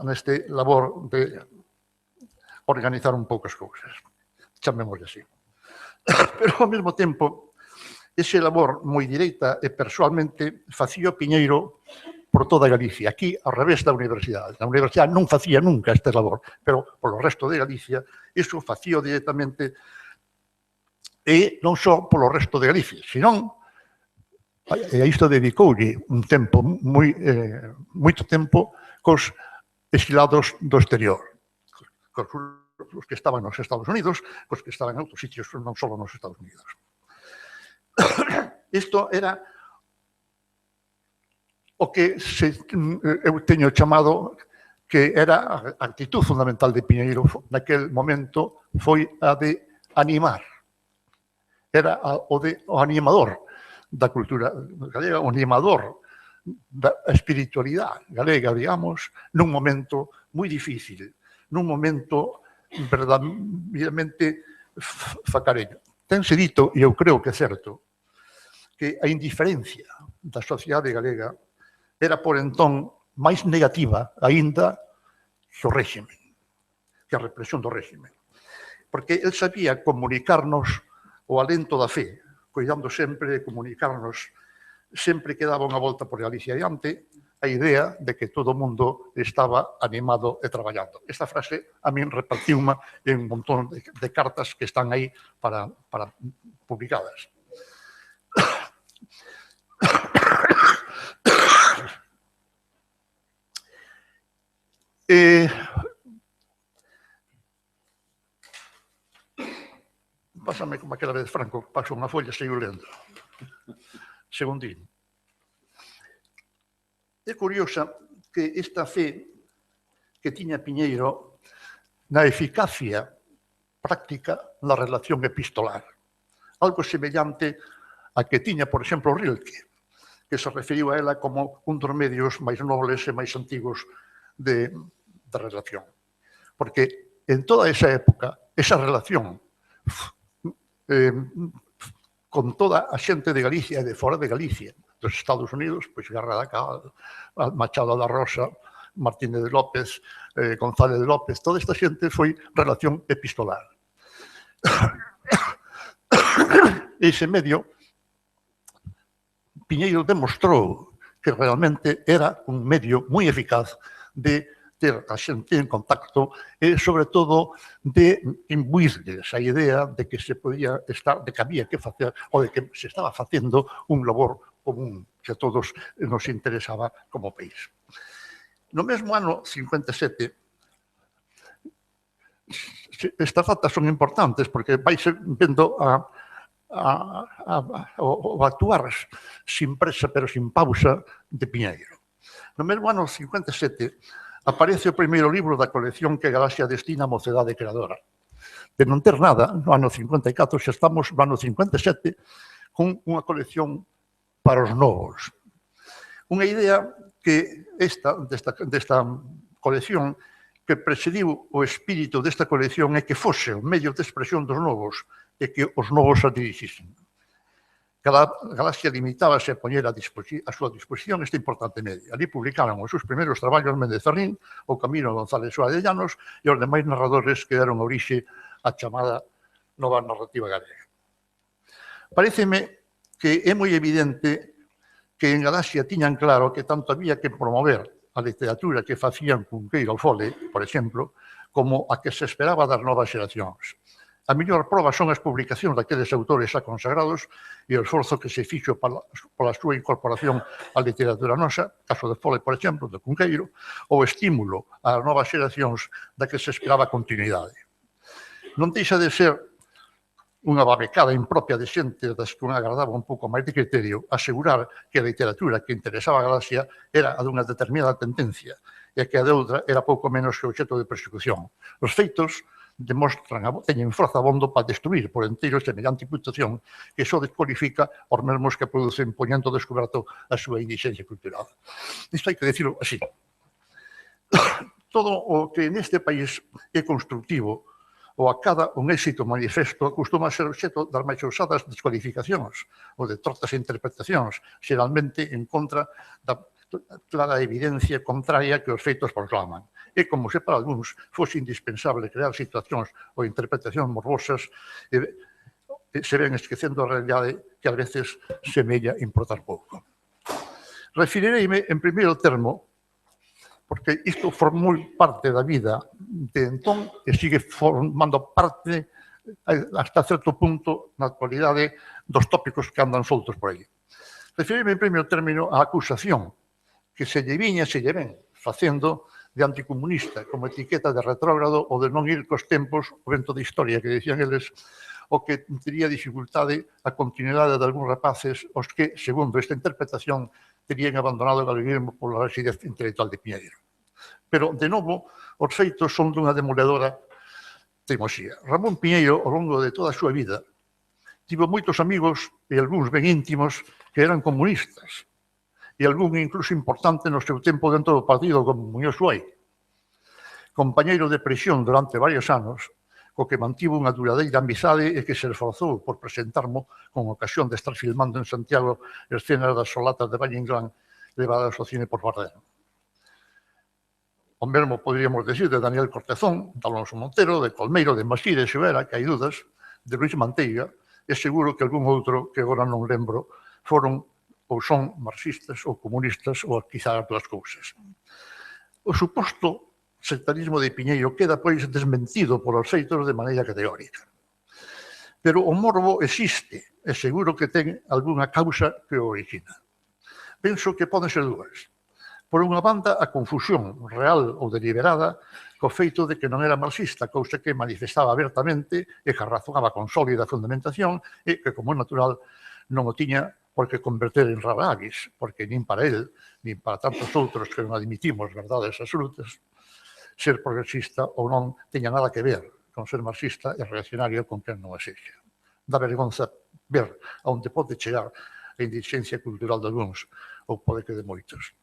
neste labor de organizar un pouco as cousas. Chamémoslle así. Pero, ao mesmo tempo, ese labor moi directa e persoalmente facía Piñeiro por toda Galicia. Aquí, ao revés da universidade. A universidade non facía nunca este labor, pero polo resto de Galicia, iso facía directamente e non só polo resto de Galicia, senón e a isto dedicoulle un tempo, moito tempo, cos exilados do exterior, cos que estaban nos Estados Unidos, cos que estaban en outros sitios, non só nos Estados Unidos. Isto era o que eu teño chamado que era a actitud fundamental de Piñeiro naquel momento, foi a de animar. Era o animador da cultura galega, o animador da espiritualidade galega, digamos, nun momento moi difícil, nun momento verdadeiramente facareño. Tense dito, e eu creo que é certo, que a indiferencia da sociedade galega era por entón máis negativa aínda que o réximen, que a represión do réximen. Porque el sabía comunicarnos o alento da fe, cuidando sempre de comunicarnos, sempre que daba unha volta por Galicia adiante, a idea de que todo o mundo estaba animado e traballando. Esta frase a min repartiuma en un montón de cartas que están aí para publicadas. Pásame como aquela vez, Franco, paso unha folla e sigo lendo. Segundín. É curiosa que esta fe que tiña Piñeiro na eficacia práctica na relación epistolar. Algo semellante a que tiña, por exemplo, Rilke, que se referiu a ela como un dos medios máis nobles e máis antigos de relación. Porque en toda esa época, esa relación con toda a xente de Galicia e de fora de Galicia, dos Estados Unidos, pois Garra da Cal, Machado da Rosa, Martínez de López, González de López, toda esta xente foi relación epistolar. Ese medio, Piñeiro demostrou que realmente era un medio moi eficaz de ter a xente en contacto e, sobre todo, de imbuirles a idea de que se podía estar, de que había que facer, ou de que se estaba facendo un labor común que a todos nos interesaba como país. No mesmo ano 57, estas datas son importantes porque vais vendo o actuar sin presa pero sin pausa de Piñeiro. No mesmo ano 57 aparece o primeiro libro da colección que Galaxia destina a Mocedade Creadora. De non ter nada, no ano 54, xa estamos no ano 57, con unha colección para os novos. Unha idea que desta colección que presidiu o espírito desta colección é que fose o medio de expresión dos novos e que os novos a dirixisen. Cada Galaxia limitábase a poñer a súa disposición este importante medio. Ali publicaron os seus primeiros traballos Méndez Ferrín, o Camino González Suárez de Llanos e os demais narradores que deron orixe á chamada nova narrativa galega. Paréceme que é moi evidente que en Galaxia tiñan claro que tanto había que promover a literatura que facían Cunqueiro Fole, por exemplo, como a que se esperaba das novas xeracións. A mellor proba son as publicacións daqueles autores xa consagrados e o esforzo que se fixo pola súa incorporación á literatura nosa, caso de Fole, por exemplo, de Cunqueiro, ou estímulo ás novas xeracións da que se esperaba continuidade. Non deixa de ser unha babecada impropia de xente das que un agradaba un pouco máis de criterio asegurar que a literatura que interesaba a Galaxia era a dunha determinada tendencia e que a de outra era pouco menos que obxecto de persecución. Os feitos teñen forza abondo para destruir por enteiro semellante imputación que só descualifica os mesmos que producen poñendo descoberto a súa indixencia cultural. Isto hai que decirlo así. Todo o que neste país é constructivo ou acada un éxito manifesto acostuma a ser obxecto das máis ousadas descualificacións ou de tortas interpretacións, xeralmente en contra da clara evidencia contraria que os feitos proclaman. É como se para algúns fose indispensable crear situacións ou interpretacións morbosas e se ven esquecendo a realidade que ás veces semella importar pouco. Referireime en primeiro termo porque isto formou parte da vida de entón e sigue formando parte hasta certo punto na actualidade dos tópicos que andan soltos por aí. Referireime en primeiro término á acusación que se lle viña, se lle ven facendo de anticomunista, como etiqueta de retrógrado ou de non ir cos tempos, o vento de historia que dicían eles, o que tería dificultade a continuidade de algúns rapaces os que, segundo esta interpretación, terían abandonado o galeguismo pola residez intelectual de Piñeiro. Pero, de novo, os feitos son dunha demoledora teimoxía. Ramón Piñeiro, ao longo de toda a súa vida, tivo moitos amigos e algúns ben íntimos que eran comunistas, e algún incluso importante no seu tempo dentro do partido como Muñoz Suai. Compañeiro de prisión durante varios anos, co que mantivo unha duradeira amizade e que se esforzou por presentarmo con ocasión de estar filmando en Santiago escenas das solatas de Valle Inclán levadas ao cine por Bardem. O mesmo poderíamos decir de Daniel Cortezón, de Alonso Montero, de Colmeiro, de Masí, de Xivera, que hai dudas, de Luis Manteiga, e seguro que algún outro que agora non lembro foron ou son marxistas ou comunistas ou quizá as dúas cousas. O suposto sectarismo de Piñeiro queda, pois, desmentido polos feitos de maneira categórica. Pero o morbo existe e seguro que ten algunha causa que o origina. Penso que poden ser dúas. Por unha banda, a confusión real ou deliberada co feito de que non era marxista, cousa que manifestaba abertamente e que razonaba con sólida fundamentación e que, como é natural, non o tiña por que converter en rara avis, porque nin para él, nin para tantos outros que non admitimos verdades absolutas, ser progresista ou non teña nada que ver con ser marxista e reaccionario con quen non a sexa. Dá vergonza ver a onde pode chegar a indixencia cultural de algúns, ou pode que de moitos.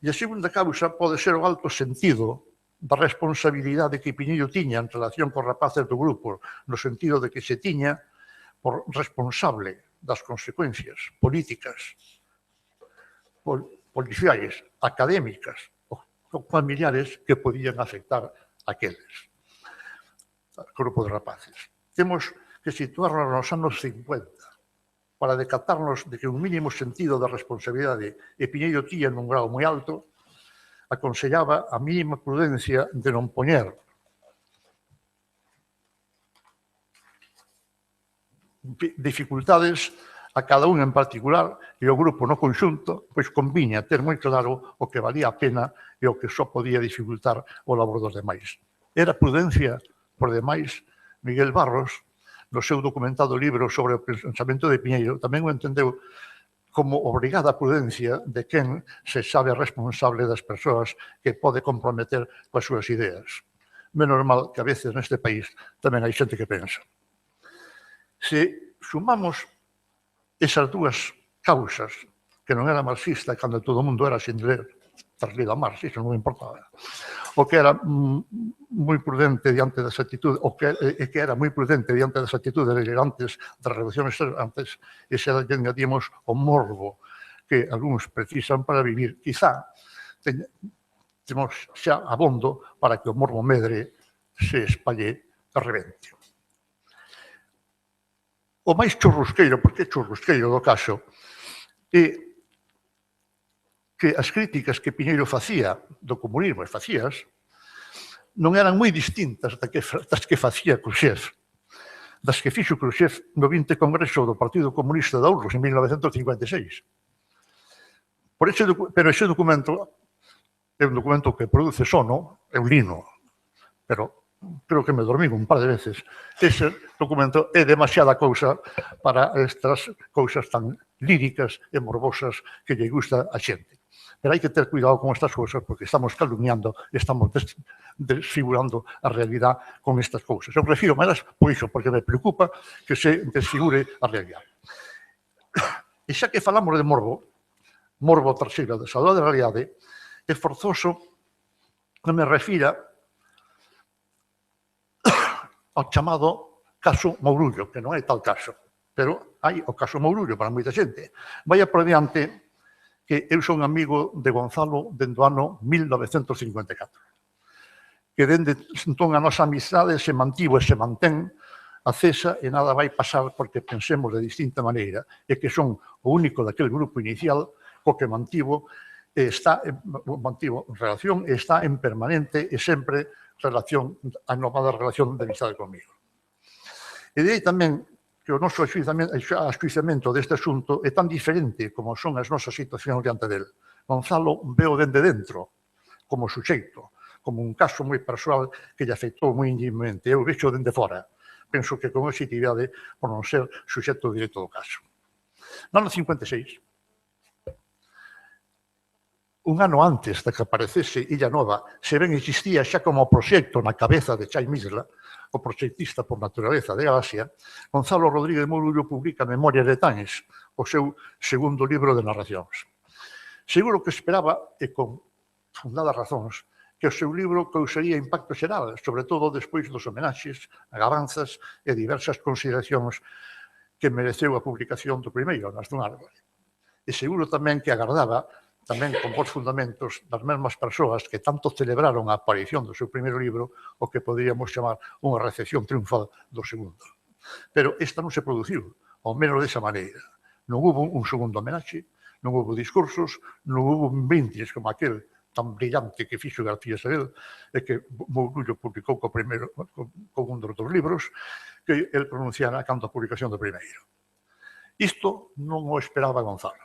E a segunda causa pode ser o alto sentido da responsabilidade que Piñeiro tiña en relación cos rapaces do grupo, no sentido de que se tiña por responsable das consecuencias políticas, policiais, académicas ou familiares que podían afectar aqueles grupo de rapaces. Temos que situarnos nos anos 50 para decatarnos de que un mínimo sentido da responsabilidade e Piñeiro tiña nun grau moi alto, aconsellaba a mínima prudencia de non poñer dificultades a cada un en particular e o grupo no conxunto, pois conviña ter moi claro o que valía a pena e o que só podía dificultar o labor dos demais. Era prudencia, por demais, Miguel Barros, no seu documentado libro sobre o pensamento de Piñeiro, tamén o entendeu como obrigada prudencia de quen se sabe responsable das persoas que pode comprometer coas súas ideas. Menos mal que a veces neste país tamén hai xente que pensa. Se sumamos esas dúas causas, que non era marxista cando todo o mundo era sin ler, tras lido a Marx, iso non me importaba, o que era moi prudente diante das actitudes, o que era moi prudente diante das actitudes elegantes das revoluciones antes, e se añadimos o morbo que algúns precisan para vivir, quizá temos xa abondo para que o morbo medre se espalle a rebente. O máis churrusqueiro, porque é churrusqueiro do caso, é que as críticas que Piñeiro facía do comunismo, e facías, non eran moi distintas das que facía Khrushchev, das que fixo Khrushchev no 20 Congreso do Partido Comunista de Aarhus en 1956. Pero ese documento é un documento que produce sono, é un lino, pero creo que me dormí un par de veces. Ese documento é demasiada cousa para estas cousas tan líricas e morbosas que lle gusta a xente. Pero hai que ter cuidado con estas cousas porque estamos calumniando, estamos desfigurando a realidade con estas cousas. Eu refiro máis por iso, porque me preocupa que se desfigure a realidade. E xa que falamos de morbo traseira da saudade da realidade, é forzoso que me refira ao chamado caso Mourullo, que non é tal caso, pero hai o caso Mourullo para moita xente. Vai por diante que eu son amigo de Gonzalo dende o ano 1954, que dende entón a nosa amizade se mantivo e se mantén acesa e nada vai pasar porque pensemos de distinta maneira e que son o único daquele grupo inicial co que mantivo relación e está en permanente e sempre relación, a novada relación de amizade comigo. E de aí tamén que o noso axuizamento deste asunto é tan diferente como son as nosas situacións diante del. Gonzalo veo dende dentro, como suxeito, como un caso moi persoal que lle afectou moi íntimamente. Eu vexo dende fora. Penso que con exitividade por non ser suxeito directo do caso. No ano 56, un ano antes de que aparecese Illa Nova, se ben existía xa como proxecto na cabeza de Chai Misla, o proxectista por naturaleza de Galaxia, Gonzalo Rodríguez Mourullo publica Memoria de Tanes, o seu segundo libro de narracións. Seguro que esperaba, e con fundadas razóns, que o seu libro causaría impacto xeral, sobre todo despois dos homenaxes, agabanzas e diversas consideracións que mereceu a publicación do primeiro, Nas dun árbore. E seguro tamén que agardaba tamén con bons fundamentos das mesmas persoas que tanto celebraron a aparición do seu primeiro libro o que poderíamos chamar unha recepción triunfal do segundo. Pero esta non se produciu, ao menos desa maneira. Non hubo un segundo homenaxe, non hubo discursos, non hubo un brindis como aquel tan brillante que fixo García Sabel e que Mourullo publicou con un dos libros que el pronunciara cando a publicación do primeiro. Isto non o esperaba Gonzalo.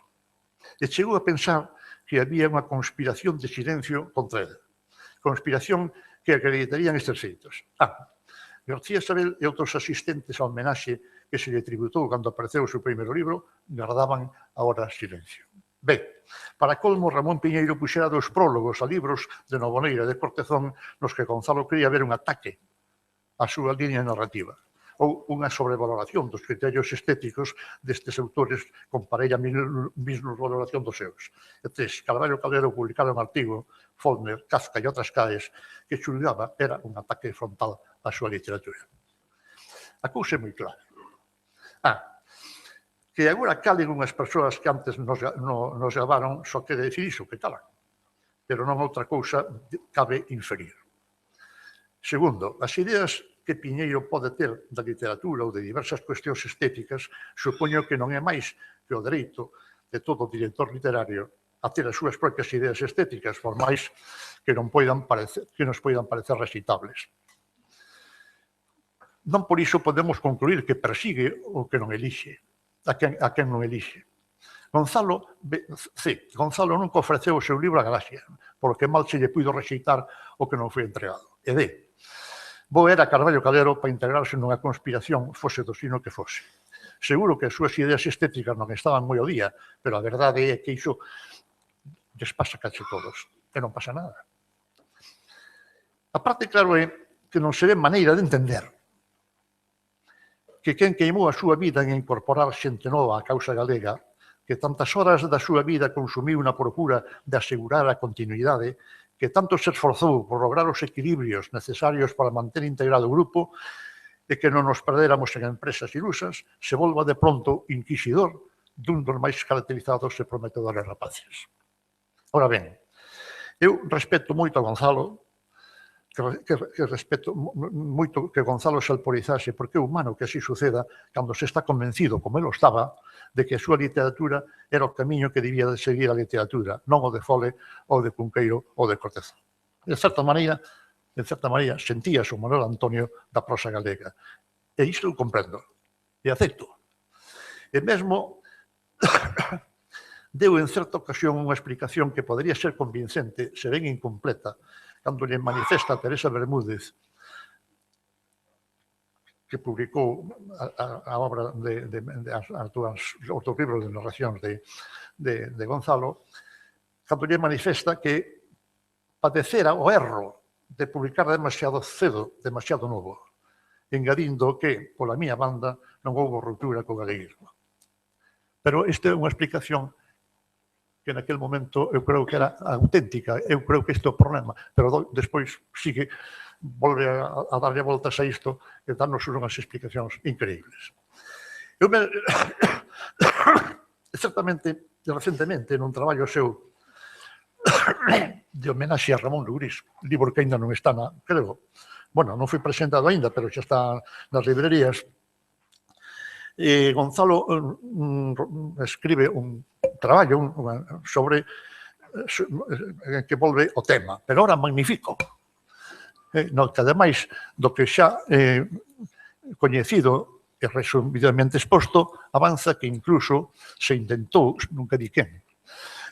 E chegou a pensar que había unha conspiración de silencio contra ele. Conspiración que acreditarían estes feitos. García Sabel e outros asistentes ao homenaxe que se lle tributou cando apareceu o seu primeiro libro guardaban agora silencio. Ben, para colmo, Ramón Piñeiro puxera dos prólogos a libros de Novoneira e de Cortezón nos que Gonzalo quería ver un ataque á súa línea narrativa ou unha sobrevaloración dos criterios estéticos destes autores con parella minusvaloración dos seus. E tres, Carballo Calero publicara un artigo, Faulkner, Kafka e outras caes, que xulgaba era un ataque frontal á súa literatura. A cousa é moi clara. Que agora calen unhas persoas que antes nos gravaron só quere decir iso, que calan. Pero non outra cousa cabe inferir. Segundo, as ideas que Piñeiro pode ter da literatura ou de diversas cuestións estéticas, supoño que non é máis que o dereito de todo director literario a ter as súas propias ideas estéticas, por máis que nos poidan parecer recitables. Non por iso podemos concluir que persigue o que non elixe, a quen non elixe. Gonzalo nunca ofreceu o seu libro a Galaxia, porque mal se lle puido rexeitar o que non foi entregado. E bo era Carballo Calero para integrarse nunha conspiración, fose do sino que fose. Seguro que as súas ideas estéticas non estaban moi ao día, pero a verdade é que iso lles pasa case todos, e non pasa nada. A parte, claro, é que non se ve maneira de entender que quen queimou a súa vida en incorporar xente nova á causa galega, que tantas horas da súa vida consumiu na procura de asegurar a continuidade, que tanto se esforzou por lograr os equilibrios necesarios para manter integrado o grupo e que non nos perdéramos en empresas ilusas, se volva de pronto inquisidor dun dos máis caracterizados e prometedores rapaces. Ora ben, eu respeto moito a Gonzalo, que respeto moito que Gonzalo se alporizase, porque é humano que así suceda cando se está convencido, como ele estaba, de que a súa literatura era o camiño que debía de seguir a literatura, non o de Fole, ou de Cunqueiro, ou de Cortez. De certa maneira, sentíase o Manuel Antonio da prosa galega. E isto o comprendo, e acepto. E mesmo deu en certa ocasión unha explicación que podría ser convincente, se ben incompleta, cando lle manifesta a Teresa Bermúdez, que publicou a obra os libros de narracións de Gonzalo, cando lle manifesta que padecera o erro de publicar demasiado cedo, demasiado novo, engadindo que, pola miña banda, non houbo ruptura co galeguismo. Pero esta é unha explicación que naquele momento eu creo que era auténtica, eu creo que este é o problema, pero despois sigue, volve a darlle voltas a isto e darnos unhas explicacións increíbles. Eu certamente, recentemente, nun traballo seu de homenaxe a Ramón Lugrís, libro que ainda non está creo, bueno, non foi presentado ainda, pero xa está nas librerías. Gonzalo escribe un traballo sobre que volve o tema, pero ahora magnífico. No que, ademais, do que xa coñecido e resumidamente exposto, avanza que incluso se intentou, nunca di quen,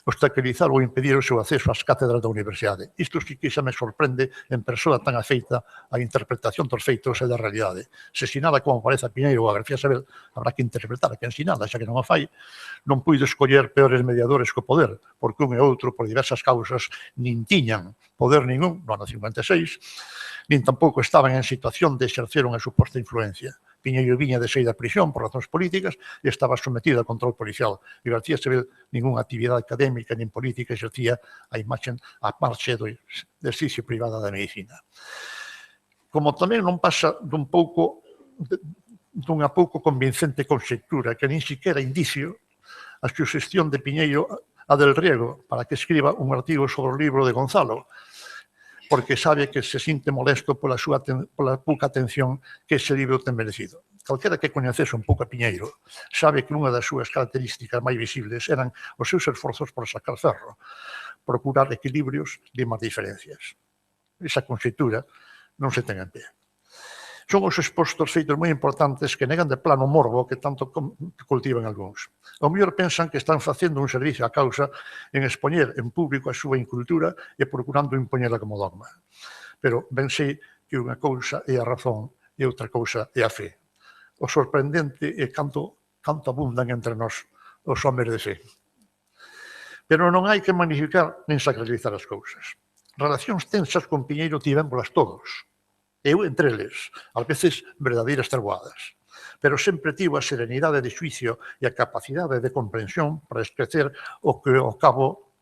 obstaculizar ou impedir o seu acceso ás cátedras da universidade. Isto sí que xa me sorprende en persoa tan afeita á interpretación dos feitos e da realidade. Se sinala como aparece a Piñeiro ou a García Sabel, habrá que interpretar a quen sinala, xa que non a fai, non puido escoller peores mediadores co poder, porque un e outro, por diversas causas, nin tiñan poder ningún no ano 56, nin tampouco estaban en situación de exercer unha suposta influencia. Piñeiro viña de saída da prisión por razóns políticas e estaba sometido a control policial. E García Sabel ningunha actividade académica nin política exercía a marxe do exercicio privada da medicina. Como tamén non pasa dunha pouco convincente conxectura que nin siquiera indicio a suxestión de Piñeiro a del Riego para que escriba un artigo sobre o libro de Gonzalo, porque sabe que se sinte molesto pola pouca atención que ese libro ten merecido. Calquera que coñecese un pouco a Piñeiro sabe que unha das súas características máis visibles eran os seus esforzos por sacar ferro, procurar equilibrios de máis diferencias. Esa conxectura non se ten en pé. Son os expostos feitos moi importantes que negan de plano morbo que tanto cultivan algúns. Ao mellor pensan que están facendo un servicio á causa en expoñer en público a súa incultura e procurando impoñela como dogma. Pero ben sei que unha cousa é a razón e outra cousa é a fe. O sorprendente é canto abundan entre nós os homes de fe. Pero non hai que magnificar nin sacralizar as cousas. Relacións tensas con Piñeiro tivémoslas todos. Eu entre eles, ás veces verdadeiras treboadas, pero sempre tivo a serenidade de xuicio e a capacidade de comprensión para esquecer o que ao cabo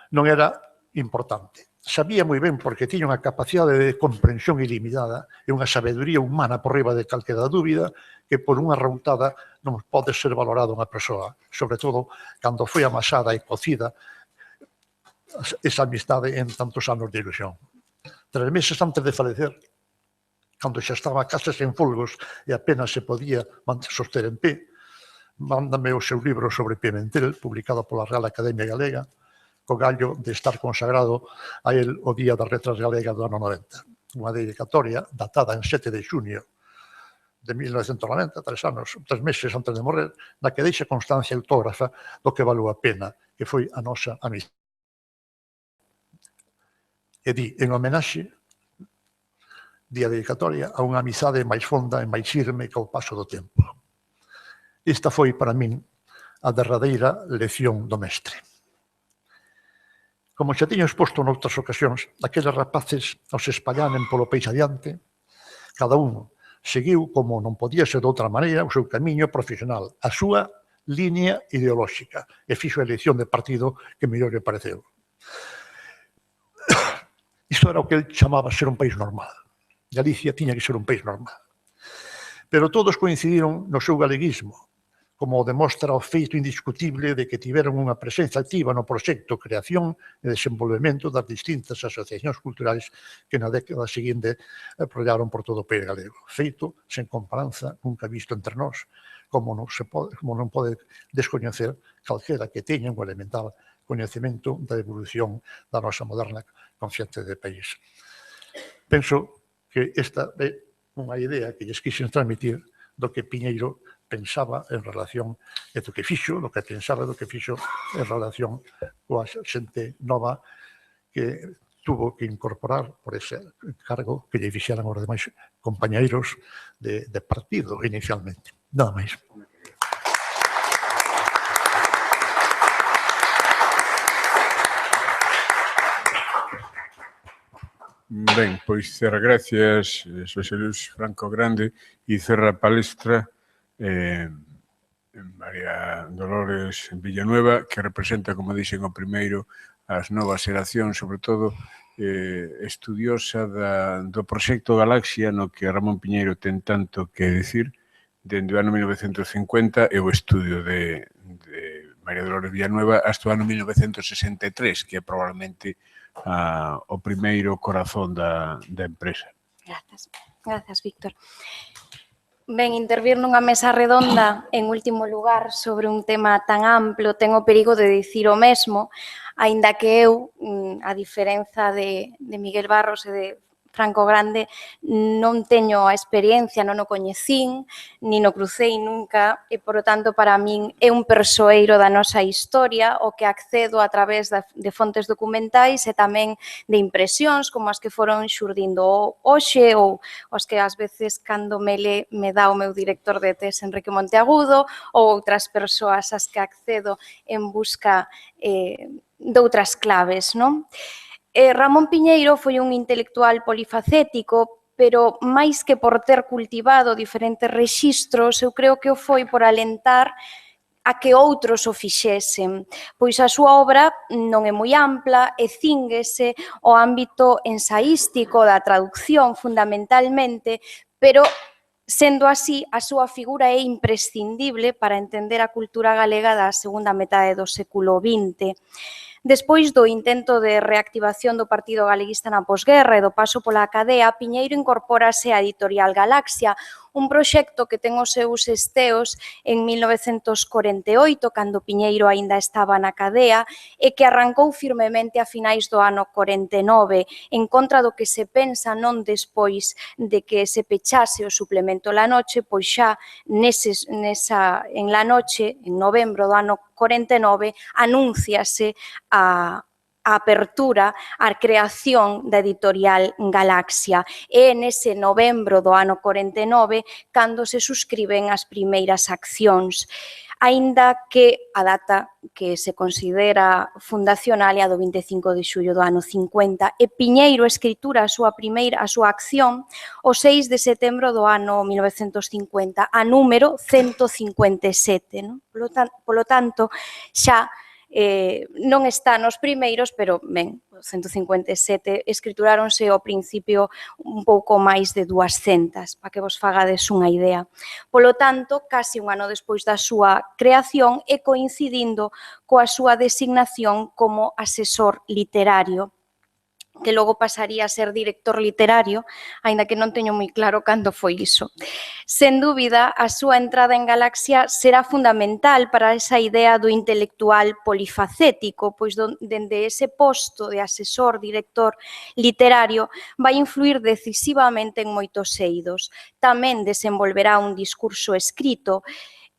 non era importante. Sabía moi ben porque tiña unha capacidade de comprensión ilimitada e unha sabedoría humana por riba de calquera dúbida que por unha routada non pode ser valorado unha persoa, sobre todo cando foi amasada e cocida esa amistade en tantos anos de ilusión. 3 meses antes de falecer, cando xa estaba case sen folgos e apenas se podía soster en pé, mándame o seu libro sobre Pimentel, publicado pola Real Academia Galega, co gallo de estar consagrado a él o Día das Letras Galegas do ano 90. Unha dedicatoria datada en 7 de xunio de 1990, 3 meses antes de morrer, na que deixa constancia autógrafa do que valeu a pena, que foi a nosa amistade. E di, en homenaxe, di a dedicatoria a unha amizade máis fonda e máis firme que ao paso do tempo. Esta foi, para min, a derradeira lección do mestre. Como xa tiño exposto noutras ocasións, aqueles rapaces os espallanen polo país adiante, cada un seguiu, como non podía ser de outra maneira, o seu camiño profesional, a súa línea ideolóxica, e fixo a elección de partido que mellor lle pareceu. Isto era o que ele chamaba ser un país normal. Galicia tiña que ser un país normal. Pero todos coincidiron no seu galeguismo, como demostra o feito indiscutible de que tiveron unha presenza activa no proxecto creación e desenvolvemento das distintas asociacións culturais que na década seguinte apoiaron por todo o país galego. Feito sen comparanza, nunca visto entre nós, como non pode descoñecer calquera que teña un elemental coñecemento da evolución da nosa moderna conciencia de país. Penso que esta é unha idea que lles quixen transmitir do que Piñeiro pensaba en relación e do que fixo, do que pensaba, do que fixo en relación coa xente nova que tuvo que incorporar por ese cargo que lle fixeran os demais compañeiros de partido inicialmente. Nada máis. Ben, pois cerra gracias Xosé Luis Franco Grande e cerra a palestra María Dolores Villanueva, que representa, como dixen o primeiro, as novas xeracións, sobre todo estudiosa do proxecto Galaxia, no que Ramón Piñeiro ten tanto que dicir, dende o ano 1950 e o estudio de María Dolores Villanueva hasta o ano 1963, que é probablemente o primeiro corazón da empresa. Grazas, Víctor. Ben, intervir nunha mesa redonda, en último lugar, sobre un tema tan amplo, ten o perigo de dicir o mesmo, aínda que eu, a diferenza de Miguel Barros e de Franco Grande, non teño a experiencia, non o coñecín, nin o crucei nunca, e, por tanto, para min é un persoeiro da nosa historia, o que accedo a través de fontes documentais e tamén de impresións, como as que foron xurdindo hoxe, ou as que, ás veces, cando me dá o meu director de tes, Enrique Monteagudo, ou outras persoas ás que accedo en busca doutras claves, non? Ramón Piñeiro foi un intelectual polifacético, pero máis que por ter cultivado diferentes rexistros, eu creo que o foi por alentar a que outros o fixesen, pois a súa obra non é moi ampla e cínguese ao ámbito ensaístico da traducción fundamentalmente, pero sendo así, a súa figura é imprescindible para entender a cultura galega da segunda metade do século XX. Despois do intento de reactivación do Partido Galeguista na posguerra e do paso pola cadea, Piñeiro incorpórase á editorial Galaxia, un proxecto que ten os seus esteos en 1948, cando Piñeiro aínda estaba na cadea, e que arrancou firmemente a finais do ano 49, en contra do que se pensa non despois de que se pechase o suplemento La Noche, pois xa en La Noche, en novembro do ano 49, anúnciase a apertura, a creación da editorial Galaxia. E nese novembro do ano 49, cando se suscriben as primeiras accións, aínda que a data que se considera fundacional é a do 25 de xullo do ano 50, e Piñeiro escritura a súa acción o 6 de setembro do ano 1950, a número 157. Non? Polo tanto, xa non está nos primeiros, pero ben, 157 escrituráronse ao principio un pouco máis de 200, para que vos fagades unha idea. Polo tanto, casi un ano despois da súa creación e coincidindo coa súa designación como asesor literario, que logo pasaría a ser director literario, aínda que non teño moi claro cando foi iso. Sen dúbida, a súa entrada en Galaxia será fundamental para esa idea do intelectual polifacético, pois dende ese posto de asesor, director literario, vai influir decisivamente en moitos eidos. Tamén desenvolverá un discurso escrito,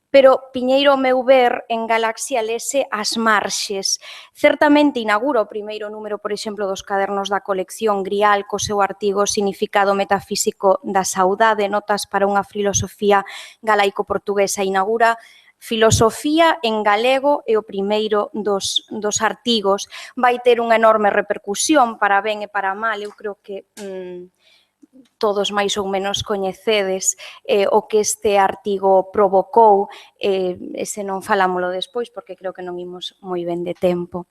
pero Piñeiro, ao meu ver, en Galaxia lese as marxes. Certamente inaugura o primeiro número, por exemplo, dos cadernos da colección Grial, co seu artigo Significado metafísico da saudade, notas para unha filosofía galaico-portuguesa. Inaugura filosofía en galego e o primeiro dos artigos. Vai ter unha enorme repercusión para ben e para mal. Eu creo que todos máis ou menos coñecedes o que este artigo provocou, se non falámoslo despois, porque creo que non imos moi ben de tempo.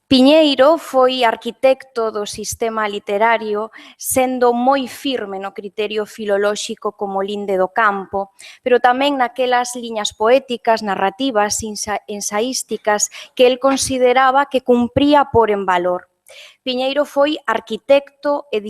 Piñeiro foi arquitecto do sistema literario, sendo moi firme no criterio filolóxico como linde do campo, pero tamén naquelas liñas poéticas, narrativas, ensaísticas que el consideraba que cumpría por en valor. Piñeiro foi arquitecto e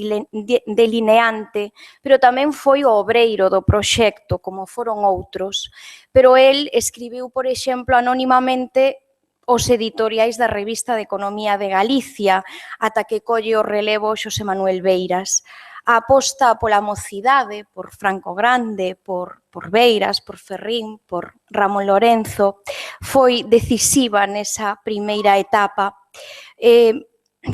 delineante, pero tamén foi o obreiro do proxecto, como foron outros. Pero el escribiu, por exemplo, anónimamente os editoriais da Revista de Economía de Galicia, ata que colle o relevo Xosé Manuel Beiras. A aposta pola mocidade, por Franco Grande, por Beiras, por Ferrín, por Ramón Lorenzo, foi decisiva nesa primeira etapa,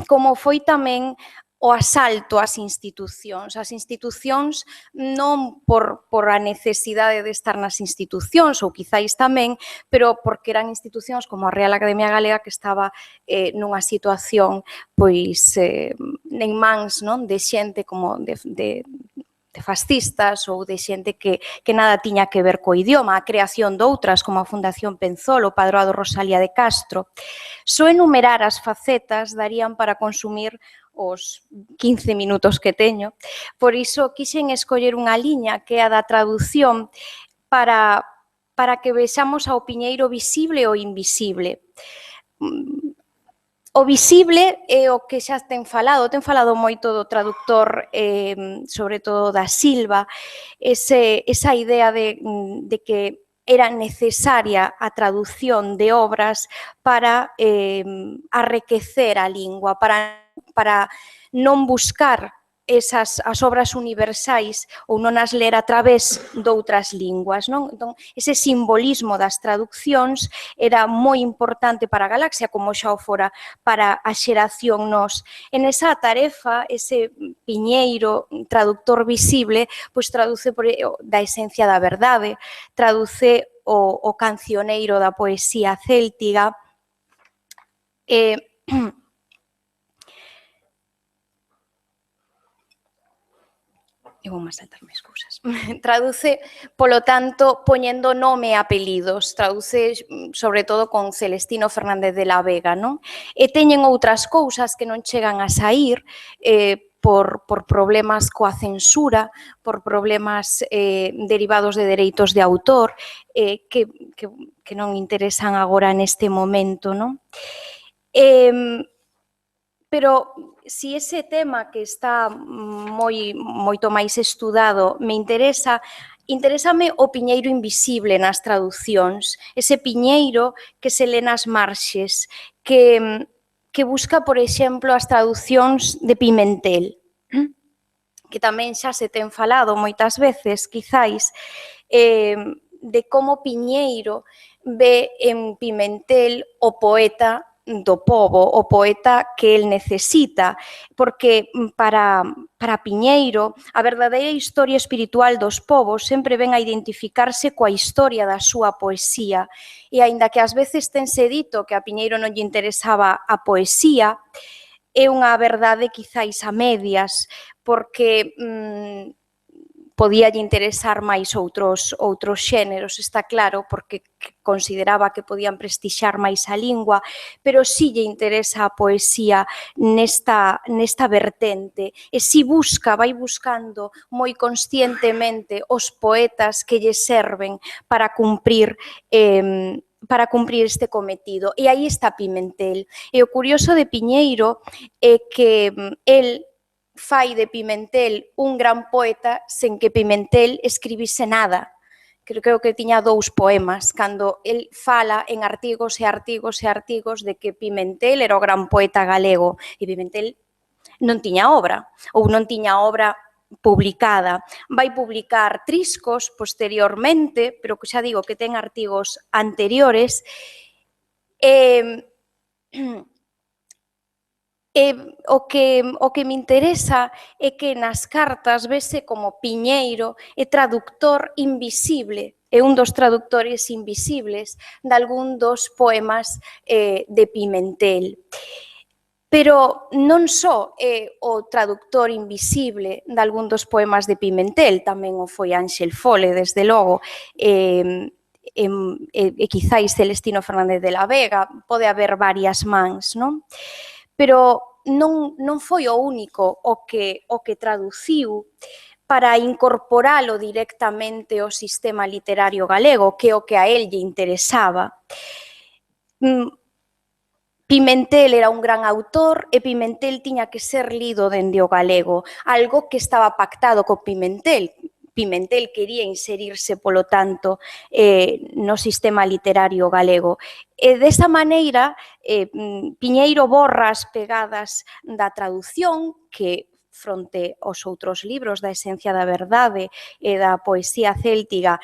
como foi tamén o asalto ás institucións. As institucións non por a necesidade de estar nas institucións, ou quizáis tamén, pero porque eran institucións como a Real Academia Galega que estaba nunha situación pois en mans de xente como de fascistas ou de xente que nada tiña que ver co idioma, a creación doutras como a Fundación Penzol, o Padroado Rosalía de Castro. Só enumerar as facetas darían para consumir os 15 minutos que teño. Por iso quixen escoller unha liña que é a da traducción para que vexamos ao Piñeiro visible ou invisible. O visible é o que xa ten falado moito do traductor, sobre todo da Silva, esa idea de que era necesaria a traducción de obras para arrequecer a lingua, para non buscar as obras universais ou non as ler a través doutras linguas. Entón, ese simbolismo das traduccións era moi importante para a Galaxia, como xa o fora para a xeración Nós. En esa tarefa, ese Piñeiro, traductor visible, pois traduce da esencia da verdade, traduce o cancioneiro da poesía céltiga, eu vou máis saltarme as cousas. Traduce, polo tanto, poñendo nome e apelidos. Traduce, sobre todo, con Celestino Fernández de la Vega, non? E teñen outras cousas que non chegan a saír por problemas coa censura, por problemas derivados de dereitos de autor, que non interesan agora neste momento, non? Pero si ese tema que está moito máis estudado me interésame o Piñeiro invisible nas traducións, ese Piñeiro que se lê nas marxes, que busca, por exemplo, as traducións de Pimentel, que tamén xa se ten falado moitas veces, quizáis, de como Piñeiro ve en Pimentel o poeta do pobo, o poeta que el necesita, porque para Piñeiro a verdadeira historia espiritual dos povos sempre ven a identificarse coa historia da súa poesía, e aínda que ás veces tense dito que a Piñeiro non lle interesaba a poesía, é unha verdade quizáis a medias, porque podía lle interesar máis outros xéneros, está claro, porque consideraba que podían prestixar máis a lingua, pero si lle interesa a poesía nesta vertente, e si vai buscando moi conscientemente os poetas que lle serven para cumprir este cometido. E aí está Pimentel. E o curioso de Piñeiro é que el fai de Pimentel un gran poeta sen que Pimentel escribise nada. Creo que tiña 2 poemas, cando el fala en artigos e artigos e artigos de que Pimentel era o gran poeta galego, e Pimentel non tiña obra, ou non tiña obra publicada. Vai publicar triscos posteriormente, pero que xa digo que ten artigos anteriores, o que me interesa é que nas cartas vese como Piñeiro é traductor invisible, é un dos traductores invisibles de algún dos poemas de Pimentel. Pero non só é o traductor invisible de algún dos poemas de Pimentel, tamén o foi Ánxel Fole, desde logo, e quizáis Celestino Fernández de la Vega, pode haber varias mans, non? Pero non foi o único o que traduciu para incorporalo directamente ao sistema literario galego, que é o que a él lle interesaba. Pimentel era un gran autor e Pimentel tiña que ser lido dende o galego, algo que estaba pactado con Pimentel. Pimentel quería inserirse, polo tanto, no sistema literario galego. E desa maneira, Piñeiro borra as pegadas da tradución que fronte aos outros libros da esencia da verdade e da poesía céltiga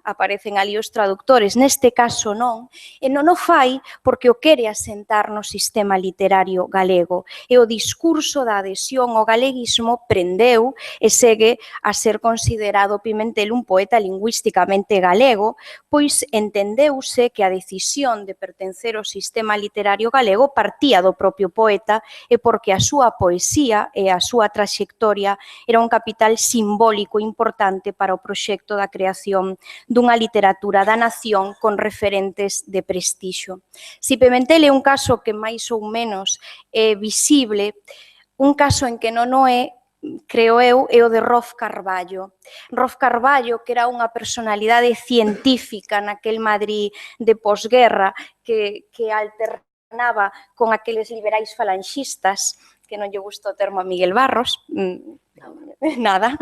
aparecen ali os traductores, neste caso non, e non o fai porque o quere asentar no sistema literario galego. E o discurso da adhesión ao galeguismo prendeu e segue a ser considerado Pimentel un poeta lingüísticamente galego, pois entendeuse que a decisión de pertencer ao sistema literario galego partía do propio poeta e porque a súa poesía e a súa traxectoria era un capital simbólico importante para o proxecto da creación dunha literatura da nación con referentes de prestixio. Si Pimentel é un caso que máis ou menos é visible, un caso en que non o é, creo eu, é o de Rolf Carballo. Rolf Carballo, que era unha personalidade científica naquel Madrid de posguerra que alternaba con aqueles liberais falanxistas, que non lle gusta o termo a Miguel Barros, nada,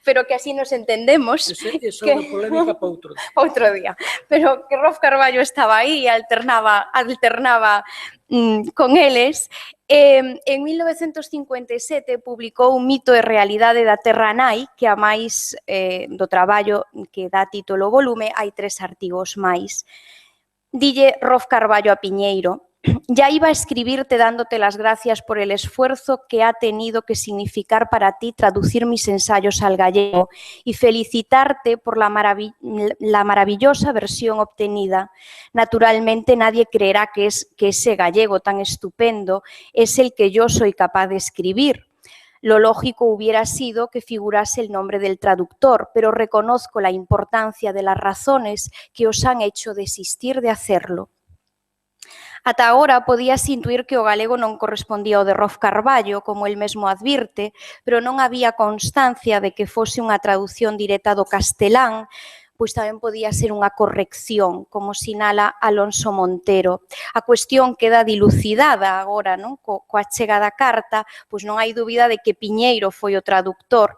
pero que así nos entendemos. Esa é unha polémica para outro día. Outro día, pero que Rolf Carballo estaba aí, alternaba con eles. En 1957 publicou Un mito e realidade da Terra Nai, que a máis do traballo que dá título ao volume, hai 3 artigos máis. Dille Rolf Carballo a Piñeiro: ya iba a escribirte dándote las gracias por el esfuerzo que ha tenido que significar para ti traducir mis ensayos al gallego y felicitarte por la maravillosa versión obtenida. Naturalmente nadie creerá que ese gallego tan estupendo es el que yo soy capaz de escribir. Lo lógico hubiera sido que figurase el nombre del traductor, pero reconozco la importancia de las razones que os han hecho desistir de hacerlo. Ata agora podías intuir que o galego non correspondía ao de Rolf Carballo, como el mesmo advirte, pero non había constancia de que fose unha traducción directa do castelán, pois tamén podía ser unha corrección, como sinala Alonso Montero. A cuestión queda dilucidada agora, non? Coa chega da carta, pois non hai dúbida de que Piñeiro foi o traductor,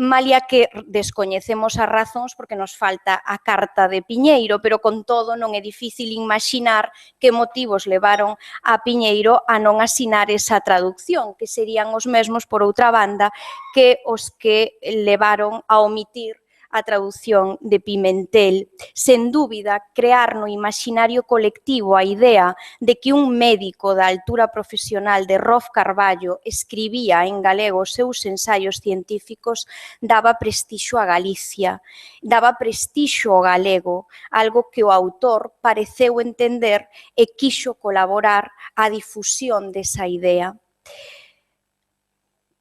malia que descoñecemos as razóns porque nos falta a carta de Piñeiro, pero con todo non é difícil imaginar que motivos levaron a Piñeiro a non asinar esa traducción, que serían os mesmos, por outra banda, que os que levaron a omitir a traducción de Pimentel. Sen dúbida, crear no imaginario colectivo a idea de que un médico da altura profesional de Rolf Carballo escribía en galego os seus ensaios científicos daba prestixio a Galicia, daba prestixio ao galego, algo que o autor pareceu entender e quixo colaborar á difusión desa idea.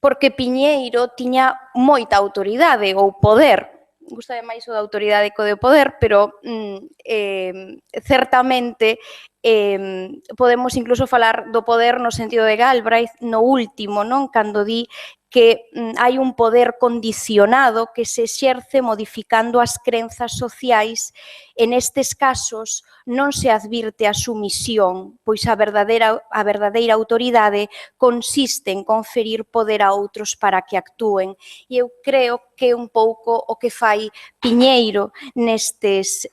Porque Piñeiro tiña moita autoridade ou poder, gusta máis o da autoridade que o de poder, pero certamente podemos incluso falar do poder no sentido de Galbraith, no último, non? Cando di que hai un poder condicionado que se exerce modificando as crenzas sociais e nestes casos non se advirte a sumisión, pois a verdadeira autoridade consiste en conferir poder a outros para que actúen. E eu creo que é un pouco o que fai Piñeiro nestes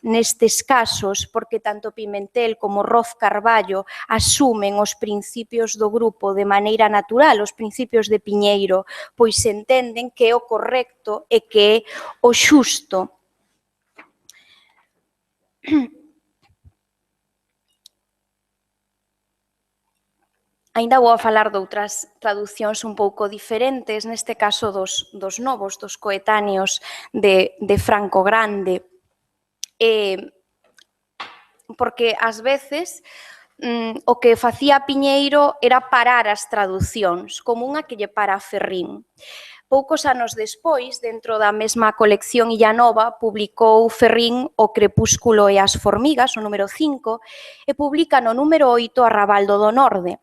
casos, porque tanto Pimentel como Rolf Carballo asumen os principios do grupo de maneira natural, os principios de Piñeiro, pois entenden que é o correcto e que é o xusto. Ainda vou a falar de outras traducións un pouco diferentes, neste caso dos novos, dos coetáneos de Franco Grande, porque ás veces o que facía Piñeiro era parar as traducións, como unha que lle para a Ferrín. Poucos anos despois, dentro da mesma colección Illa Nova, publicou Ferrín O crepúsculo e as formigas, o número 5, e publica no número 8 Arrabaldo do Norde.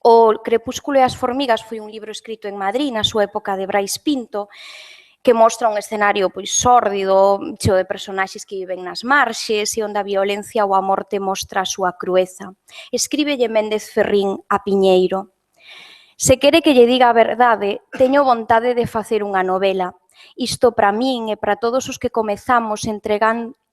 O crepúsculo e as formigas foi un libro escrito en Madrid na súa época de Brais Pinto, que mostra un escenario pois sórdido, cheo de personaxes que viven nas marxes e onde a violencia ou a morte mostra a súa crueza. Escríbelle Méndez Ferrín a Piñeiro: se quere que lle diga a verdade, teño vontade de facer unha novela. Isto para min e para todos os que comezamos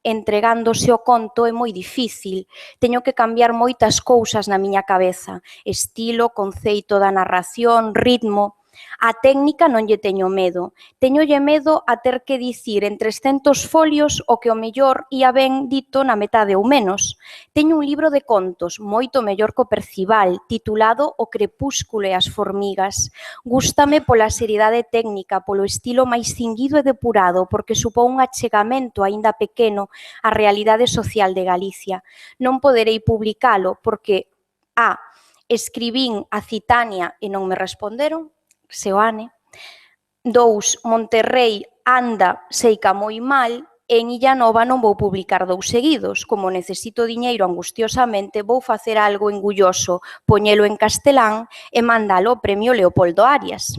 entregándose o conto é moi difícil. Teño que cambiar moitas cousas na miña cabeza: estilo, conceito da narración, ritmo. A técnica non lle teño medo. Teñolle medo a ter que dicir en 300 folios o que o mellor ía ben dito na metade ou menos. Teño un libro de contos, moito mellor co Percival, titulado O crepúsculo e as formigas. Gústame pola seriedade técnica, polo estilo máis cinguido e depurado, porque supón un achegamento aínda pequeno á realidade social de Galicia. Non poderei publicalo porque escribín a Citania e non me responderon, Seoane. 2, Monterrei anda seica moi mal, e en Illa Nova non vou publicar 2 seguidos. Como necesito diñeiro angustiosamente, vou facer algo engulloso, poñelo en castelán e mandalo ao Premio Leopoldo Arias.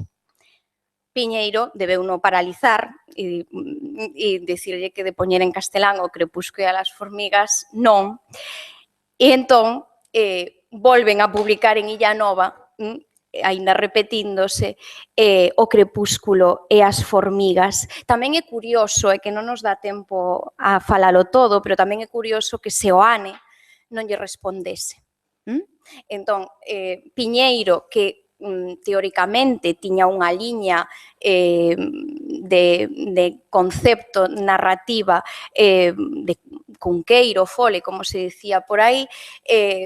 Piñeiro debeu non paralizar e dicirlle que de poñer en castelán O crepúsculo e as formigas non. E entón volven a publicar en Illa Nova, aínda repetíndose, O crepúsculo e as formigas. Tamén é curioso, e que non nos dá tempo a falalo todo, pero tamén é curioso que Seoane non lle respondese. Entón, Piñeiro, que teóricamente tiña unha liña de concepto narrativa de cunqueiro, fole, como se dicía por aí,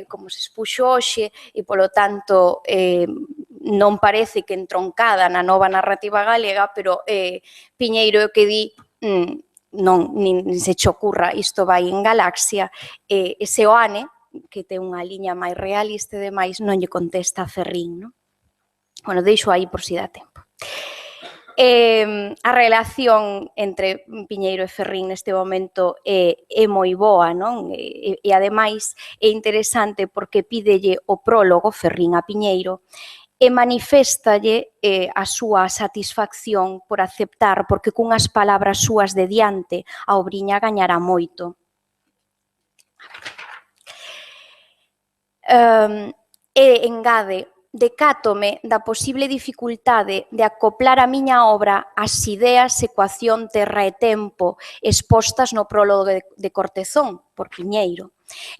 como se expuxo hoxe, e polo tanto non parece que entroncada na nova narrativa galega, pero Piñeiro é o que di non, nin se che ocurra, isto vai en Galaxia, e Seoane, que ten unha liña máis realista e demais, non lle contesta a Ferrín, non? Bueno, deixo aí por si dá tempo. A relación entre Piñeiro e Ferrín neste momento é moi boa, non? E ademais é interesante porque pídelle o prólogo Ferrín a Piñeiro e maniféstalle a súa satisfacción por aceptar, porque cunhas palabras súas de diante a obriña gañará moito. E engade: decátome da posible dificultade de acoplar a miña obra ás ideas, ecuación, terra e tempo expostas no prólogo de Cortezón, por Piñeiro.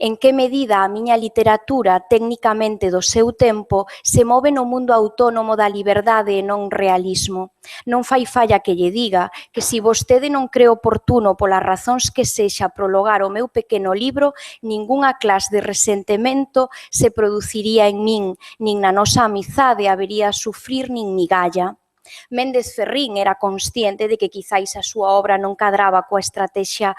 En que medida a miña literatura, técnicamente do seu tempo, se move no mundo autónomo da liberdade e non realismo. Non fai falla que lle diga que se vostede non cree oportuno polas razóns que sexa prologar o meu pequeno libro, ningunha clase de resentimento se produciría en min, nin na nosa amizade habería a sufrir nin migalla. Méndez Ferrín era consciente de que quizáis a súa obra non cadraba coa estrategia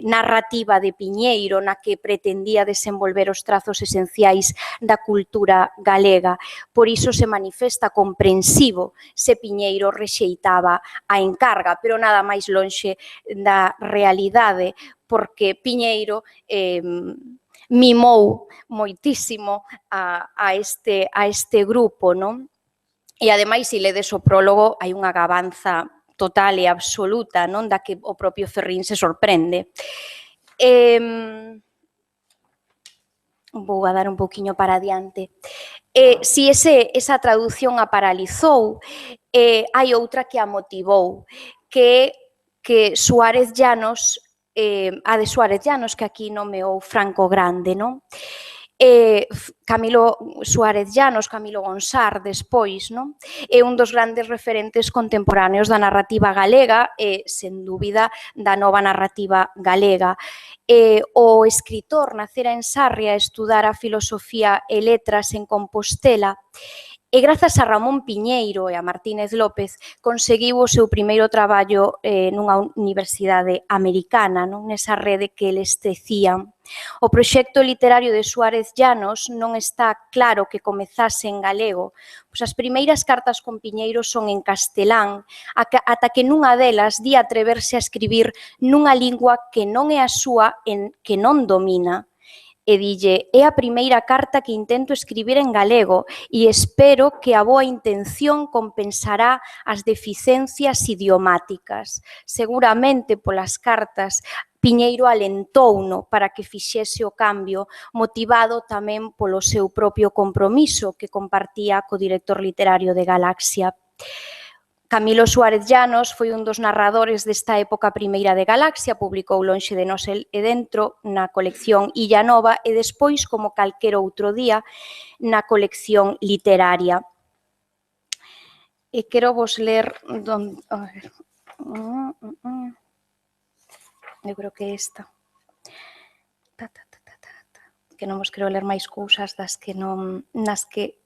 narrativa de Piñeiro, na que pretendía desenvolver os trazos esenciais da cultura galega. Por iso se manifesta comprensivo se Piñeiro rexeitaba a encarga, pero nada máis lonxe da realidade, porque Piñeiro mimou moitísimo a este grupo, non? E, ademais, se ledes o prólogo, hai unha gabanza total e absoluta, non, da que o propio Ferrín se sorprende. Vou a dar un pouquiño para adiante. Si esa traducción a paralizou, hai outra que a motivou, que Suárez Llanos, a de Suárez Llanos, que aquí nomeou Franco Grande, non? Camilo Suárez Llanos, Camilo Gonsar, despois, non? É un dos grandes referentes contemporáneos da narrativa galega e, sen dúbida, da nova narrativa galega. O escritor nacera en Sarria, estudara filosofía e letras en Compostela, e grazas a Ramón Piñeiro e a Martínez López conseguiu o seu primeiro traballo nunha universidade americana, nesa rede que eles tecían. O proxecto literario de Suárez Llanos non está claro que comezase en galego, pois as primeiras cartas con Piñeiro son en castelán, ata que nunha delas di atreverse a escribir nunha lingua que non é a súa, que non domina. e dille: é a primeira carta que intento escribir en galego e espero que a boa intención compensará as deficiencias idiomáticas. Seguramente polas cartas Piñeiro alentouno para que fixese o cambio, motivado tamén polo seu propio compromiso que compartía co director literario de Galaxia. Camilo Suárez Llanos foi un dos narradores desta época primeira de Galaxia, publicou Lonxe de Nós e Dentro na colección Illa Nova e despois, como calquer outro día, na colección literaria. E quero vos ler... Eu creo que esta. Que non vos quero ler máis cousas das que non... nas que...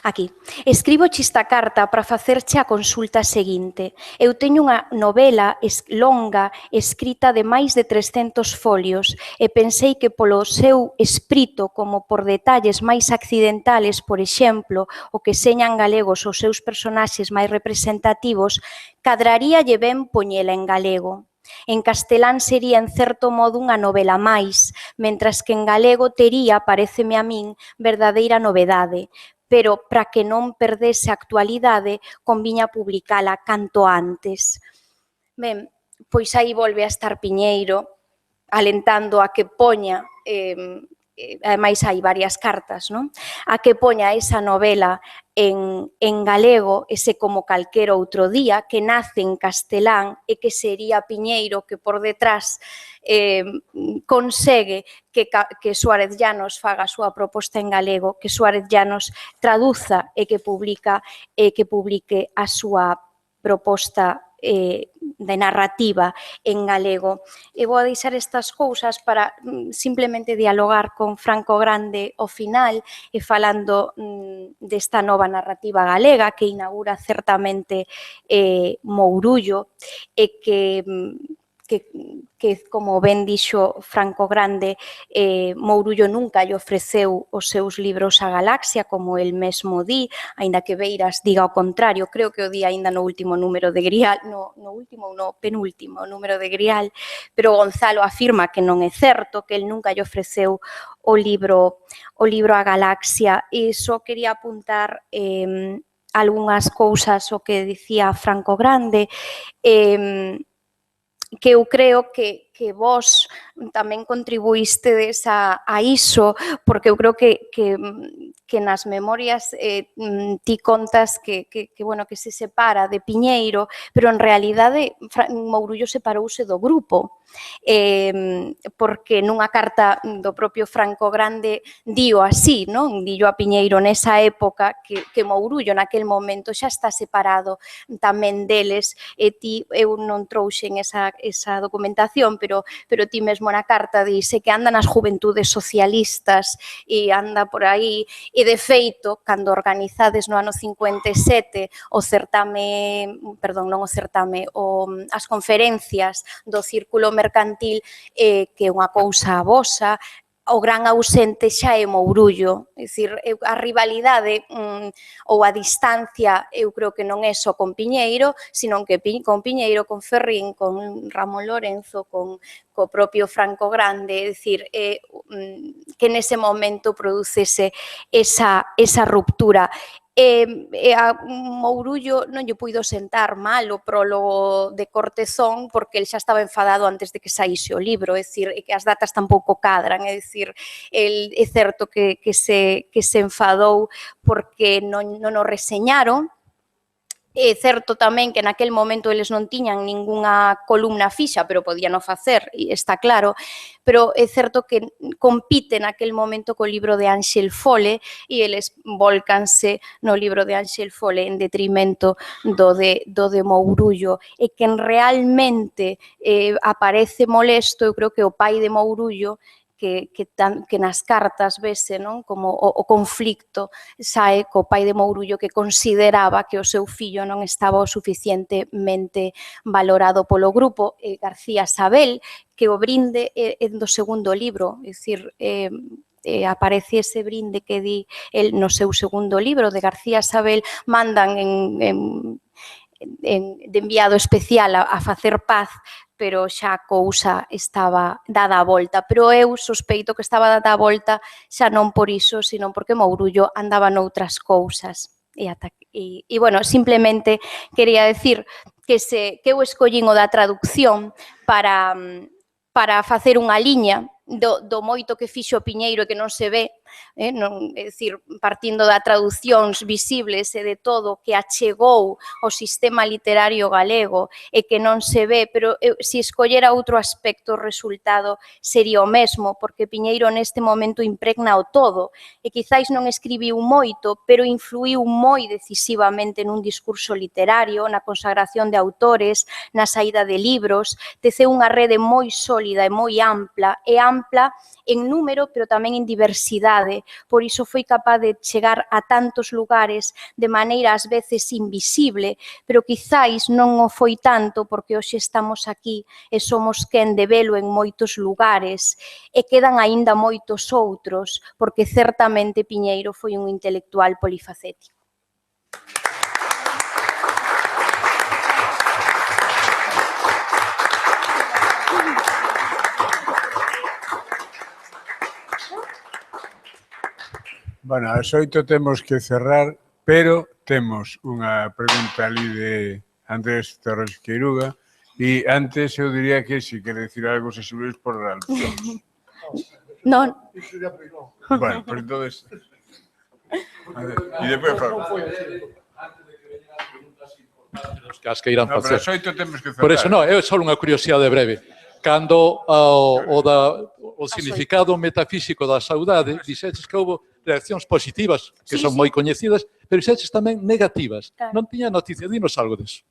Aquí, escribo esta carta para facerche a consulta seguinte. Eu teño unha novela longa escrita de máis de 300 folios e pensei que polo seu escrito como por detalles máis accidentales, por exemplo, o que señan galegos os seus personaxes máis representativos, cadraríalle ben poñela en galego. En castelán sería, en certo modo, unha novela máis, mentras que en galego tería, paréceme a min, verdadeira novedade. Pero para que non perdese a actualidade, conviña publicala canto antes. Ben, pois aí volve a estar Piñeiro, alentando a que poña, ademais hai varias cartas, non? A que poña esa novela en galego, ese como calquer outro día, que nace en castelán e que sería Piñeiro que por detrás consegue que Suárez Llanos faga a súa proposta en galego, que Suárez Llanos traduza e que publique a súa proposta de narrativa en galego. E vou a deixar estas cousas para simplemente dialogar con Franco Grande ao final e falando desta nova narrativa galega que inaugura certamente Mourullo e que como ben dixo Franco Grande, Mourullo nunca lle ofreceu os seus libros a Galaxia, como el mesmo di, aínda que Beiras diga o contrario, creo que o di aínda no último número de Grial, no penúltimo número de Grial, pero Gonzalo afirma que non é certo, que el nunca lle ofreceu o libro a Galaxia, e só quería apuntar algunhas cousas o que dicía Franco Grande, que eu creo que vos tamén contribuístedes a iso, porque eu creo que nas memorias ti contas que se separa de Piñeiro, pero en realidade Mourullo separouse do grupo, porque nunha carta do propio Franco Grande dío así, non? Dío a Piñeiro nesa época que Mourullo naquel momento xa está separado tamén deles, e ti, eu non trouxen esa documentación, pero ti mesmo na carta dice que anda nas juventudes socialistas e anda por aí, e de feito, cando organizades no ano 57 as conferencias do Círculo Mercantil, que é unha cousa vosa, o gran ausente xa é Mourullo, é dicir, a rivalidade ou a distancia eu creo que non é só con Piñeiro, sino que con Piñeiro, con Ferrín, con Ramón Lorenzo, co propio Franco Grande, é dicir, que nese momento producese esa ruptura. A Mourullo non lle puido sentar mal o prólogo de Cortezón porque el xa estaba enfadado antes de que saíse o libro, é dicir, que as datas tampouco cadran, é dicir, é certo que se enfadou porque non o reseñaron. É certo tamén que naquel momento eles non tiñan ningunha columna fixa, pero podían o facer, está claro, pero é certo que compite naquel momento co libro de Ángel Fole e eles volcanse no libro de Ángel Fole en detrimento do de Mourullo, e quen realmente aparece molesto, eu creo que o pai de Mourullo, que nas cartas vese, non, como o conflicto sae co pai de Mourullo, que consideraba que o seu fillo non estaba o suficientemente valorado polo grupo. García Sabel, que o brinde é do segundo libro, é dicir, aparece ese brinde que di el no seu segundo libro de García Sabel, mandan de enviado especial a facer paz, pero xa a cousa estaba dada a volta. Pero eu sospeito que estaba dada a volta xa non por iso, sino porque Mourullo andaba noutras cousas. E bueno, simplemente quería decir que eu escollín o da traducción para facer unha liña do moito que fixo Piñeiro e que non se ve, é dicir, partindo da traduccións visibles e de todo que achegou o sistema literario galego e que non se ve, pero se escollera outro aspecto, o resultado sería o mesmo, porque Piñeiro neste momento impregna o todo e quizáis non escribiu moito, pero influiu moi decisivamente nun discurso literario, na consagración de autores, na saída de libros, teceu unha rede moi sólida e moi ampla en número, pero tamén en diversidade. Por iso foi capaz de chegar a tantos lugares de maneira ás veces invisible, pero quizáis non o foi tanto porque hoxe estamos aquí e somos quen de velo en moitos lugares e quedan aínda moitos outros, porque certamente Piñeiro foi un intelectual polifacético. Bueno, ás 8 temos que cerrar, pero temos unha pregunta ali de Andrés Torres Queiruga e antes eu diría que si quere decir algo se subís por alto. Non. Bueno, pues entonces... A ver, e depois falo. Que as que irán No, pero facer. ás 8 temos que cerrar. Por eso, non, é só unha curiosidade breve. Cando o significado metafísico da saudade, dixeches que houve reaccións positivas, que son moi coñecidas, pero dixeches tamén negativas. Non tiña noticia, dinos algo deso.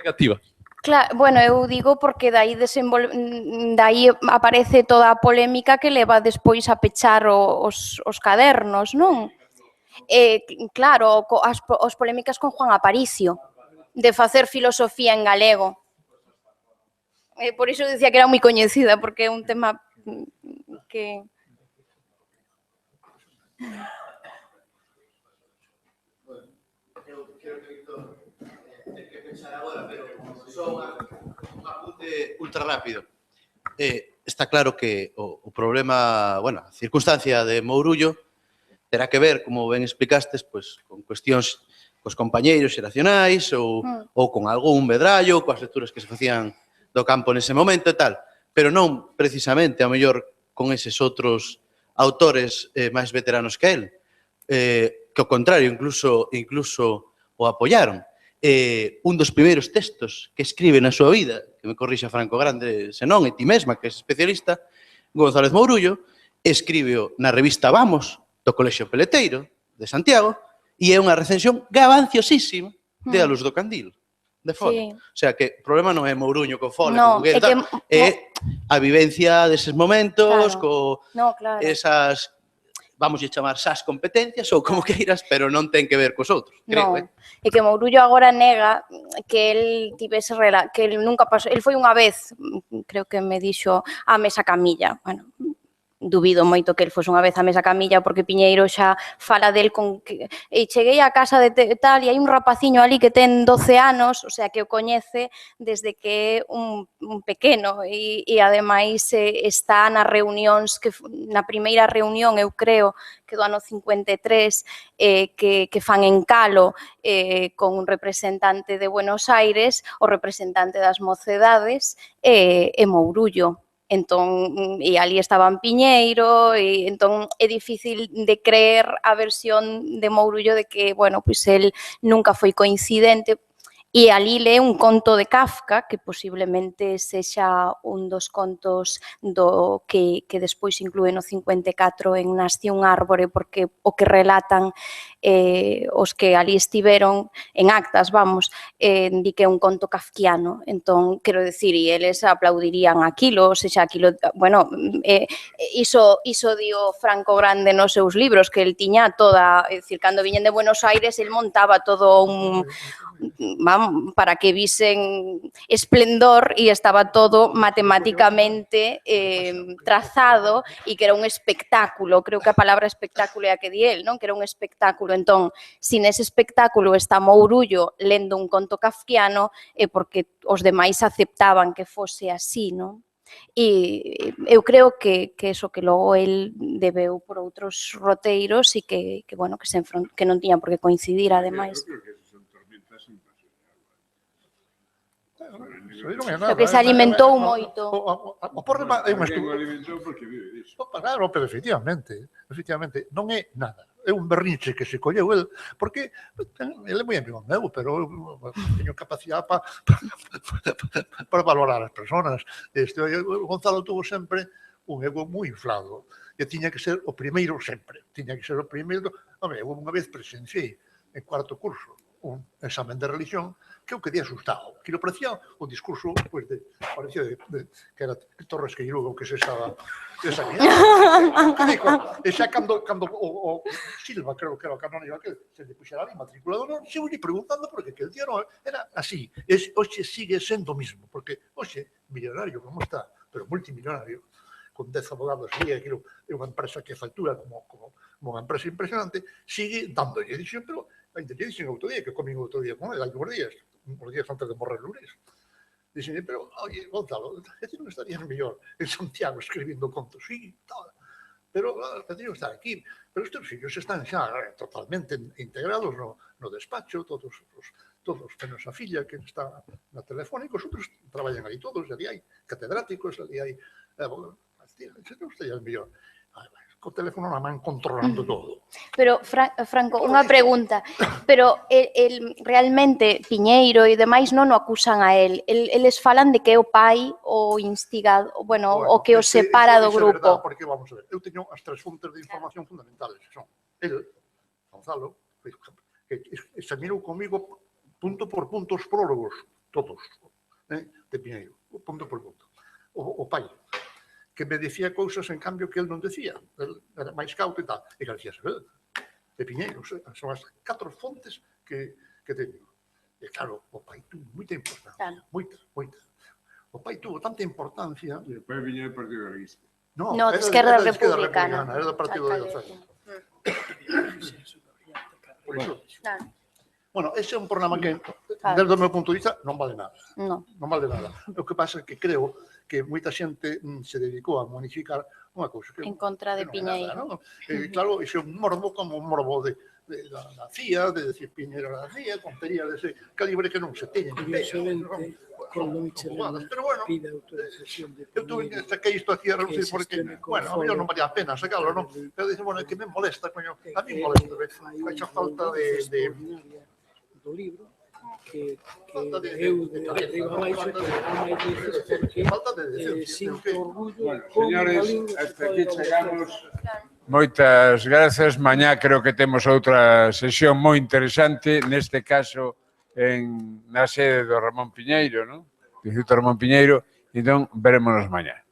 Negativa. Claro, bueno, eu digo porque dai aparece toda a polémica que leva despois a pechar os cadernos, non? Claro, as polémicas con Juan Aparicio, de facer filosofía en galego. Por iso dicía que era moi coñecida, porque é un tema que... Eu creo que Víctor ten que pensar agora, pero só un apunte ultra rápido. Está claro que o problema, bueno, a circunstancia de Mourullo terá que ver, como ben explicastes, pues, con cuestións cos compañeiros xeracionais ou con algún medrallo, coas lecturas que se facían do campo nese momento e tal, pero non precisamente, a mellor, con eses outros autores máis veteranos que el, que ao contrario, incluso o apoiaron. Un dos primeiros textos que escribe na súa vida, que me corrixa Franco Grande, senón, e ti mesma, que é especialista, González Mourullo, escribe na revista Vamos, do Colexio Peleteiro, de Santiago, e é unha recensión gabanciosísima de A Luz do Candil, de Fole. Sí. O sea, que o problema non é Mourullo co Fole, No, co Bugueiro, é a vivencia deses momentos, claro. esas, vamos a chamar, sas competencias, ou como queiras, pero non ten que ver cos outros, creo, Non, e que Mourullo agora nega que el tivese que el nunca pasou, el foi unha vez, creo que me dixo, a mesa camilla, bueno, dubido moito que el fose unha vez a mesa camilla porque Piñeiro xa fala del con que cheguei á casa de tal e hai un rapaciño ali que ten 12 anos, o sea, que o coñece desde que é un pequeno e ademais está nas reunións, na primeira reunión, eu creo, que do ano 53, que fan en Calo con un representante de Buenos Aires, o representante das mocedades e Mourullo. Entón, e ali estaban Piñeiro, e entón é difícil de creer a versión de Mourullo de que, bueno, pois el nunca foi coincidente, e ali lee un conto de Kafka, que posiblemente sexa un dos contos do que despois inclúe no 54 en Nasce un árbore, porque o que relatan os que ali estiveron en actas, vamos, di que é un conto kafkiano. Entón, quero dicir, e eles aplaudirían aquilo, sexa aquilo, bueno, iso dio Franco Grande nos seus libros, que el tiña toda, é dicir, cando viñen de Buenos Aires, el montaba todo un, vamos, para que visen esplendor e estaba todo matemáticamente trazado e que era un espectáculo, creo que a palabra espectáculo é a que di el, non? Que era un espectáculo espectáculo. Entón, se nese espectáculo está Mourullo lendo un conto kafkiano, é porque os demais aceptaban que fose así, non? E eu creo que eso, que logo el debeu por outros roteiros e que non tiñan por que coincidir, ademais. Eu creo que esas son tormentas sin paso de agua. O que se alimentou moito. O problema é unha Alguén o alimentou porque vive disso. Claro, pero efectivamente, non é nada. É un berrinche que se colleu el, porque ele é moi amigo meu, pero eu teño capacidade para valorar as personas. Gonzalo tuvo sempre un ego moi inflado, e tiña que ser o primeiro sempre. Tiña que ser o primeiro. Eu unha vez presenciei en cuarto curso un examen de religión que eu quedei asustado. Aquilo parecía un discurso, parecía que era Torres Queiruga o que se estaba examinando. E xa cando o Silva, creo que era o canónigo aquel, se le puxera ali matriculado, non, se lle preguntando porque aquel día non era así. Hoxe sigue sendo o mismo, porque hoxe, millonario como está, pero multimillonario, con 10 abogados ali, aquilo é unha empresa que factura como unha empresa impresionante, sigue dándolle. Dixen, pero ainda lle dixen outro día, que comín outro día con ele, hai uns días antes de morrer lunes. Dixen, pero, oye, Gonzalo, ti non estarías mellor en Santiago escribindo contos? Sí, tal. Pero tendría que estar aquí. Pero estes fillos están xa totalmente integrados no despacho, todos menos a filla que está na Telefónica, os outros traballan aí todos, ali hai catedráticos, ali hai... Se non estarías mellor. Co teléfono na man controlando todo. Pero, Franco, unha pregunta. Pero realmente Piñeiro e demais non o acusan a el. Eles falan de que é o pai o instigado, o que o separa do grupo. Porque, vamos a ver, eu teño as tres fontes de información fundamentales. Son el, Gonzalo, que examinou comigo punto por punto os prólogos, todos, de Piñeiro, punto por punto. O pai, que me decía cousas en cambio que el non decía, el era máis cauto e tal, e que decía, de Piñeiro, son as 4 fontes que teño. E claro, o pai tuvo moita importancia, moita. O pai tuvo tanta importancia... E o pai viña do Partido Galeguista. No, de Esquerra Republicana. Era do Partido de Galeguista. Por iso. Bueno, ese é un programa que, desde o meu punto de vista, non vale nada. Non vale nada. O que pasa é que creo que moita xente se dedicou a modificar unha cousa que en contra de Piñeiro. Claro, iso é un morbo como un morbo da CIA, de decir Piñeiro da CIA, tontería dese calibre que non se teñen. Cando Michelena pide autorización de Piñeiro. Eu saquei isto aquí a relucir porque, bueno, a mí non valía a pena sacarlo, non? Pero dice, bueno, é que me molesta, coño, a mí molesta, faixa falta de... do libro que eu de arriba abaixo que máis veces porque sinto orgullo. Señores, hasta aquí chegamos. Moitas grazas. Mañá creo que temos outra sesión moi interesante, neste caso na sede do Ramón Piñeiro, non? Do Instituto Ramón Piñeiro, entón verémonos mañá.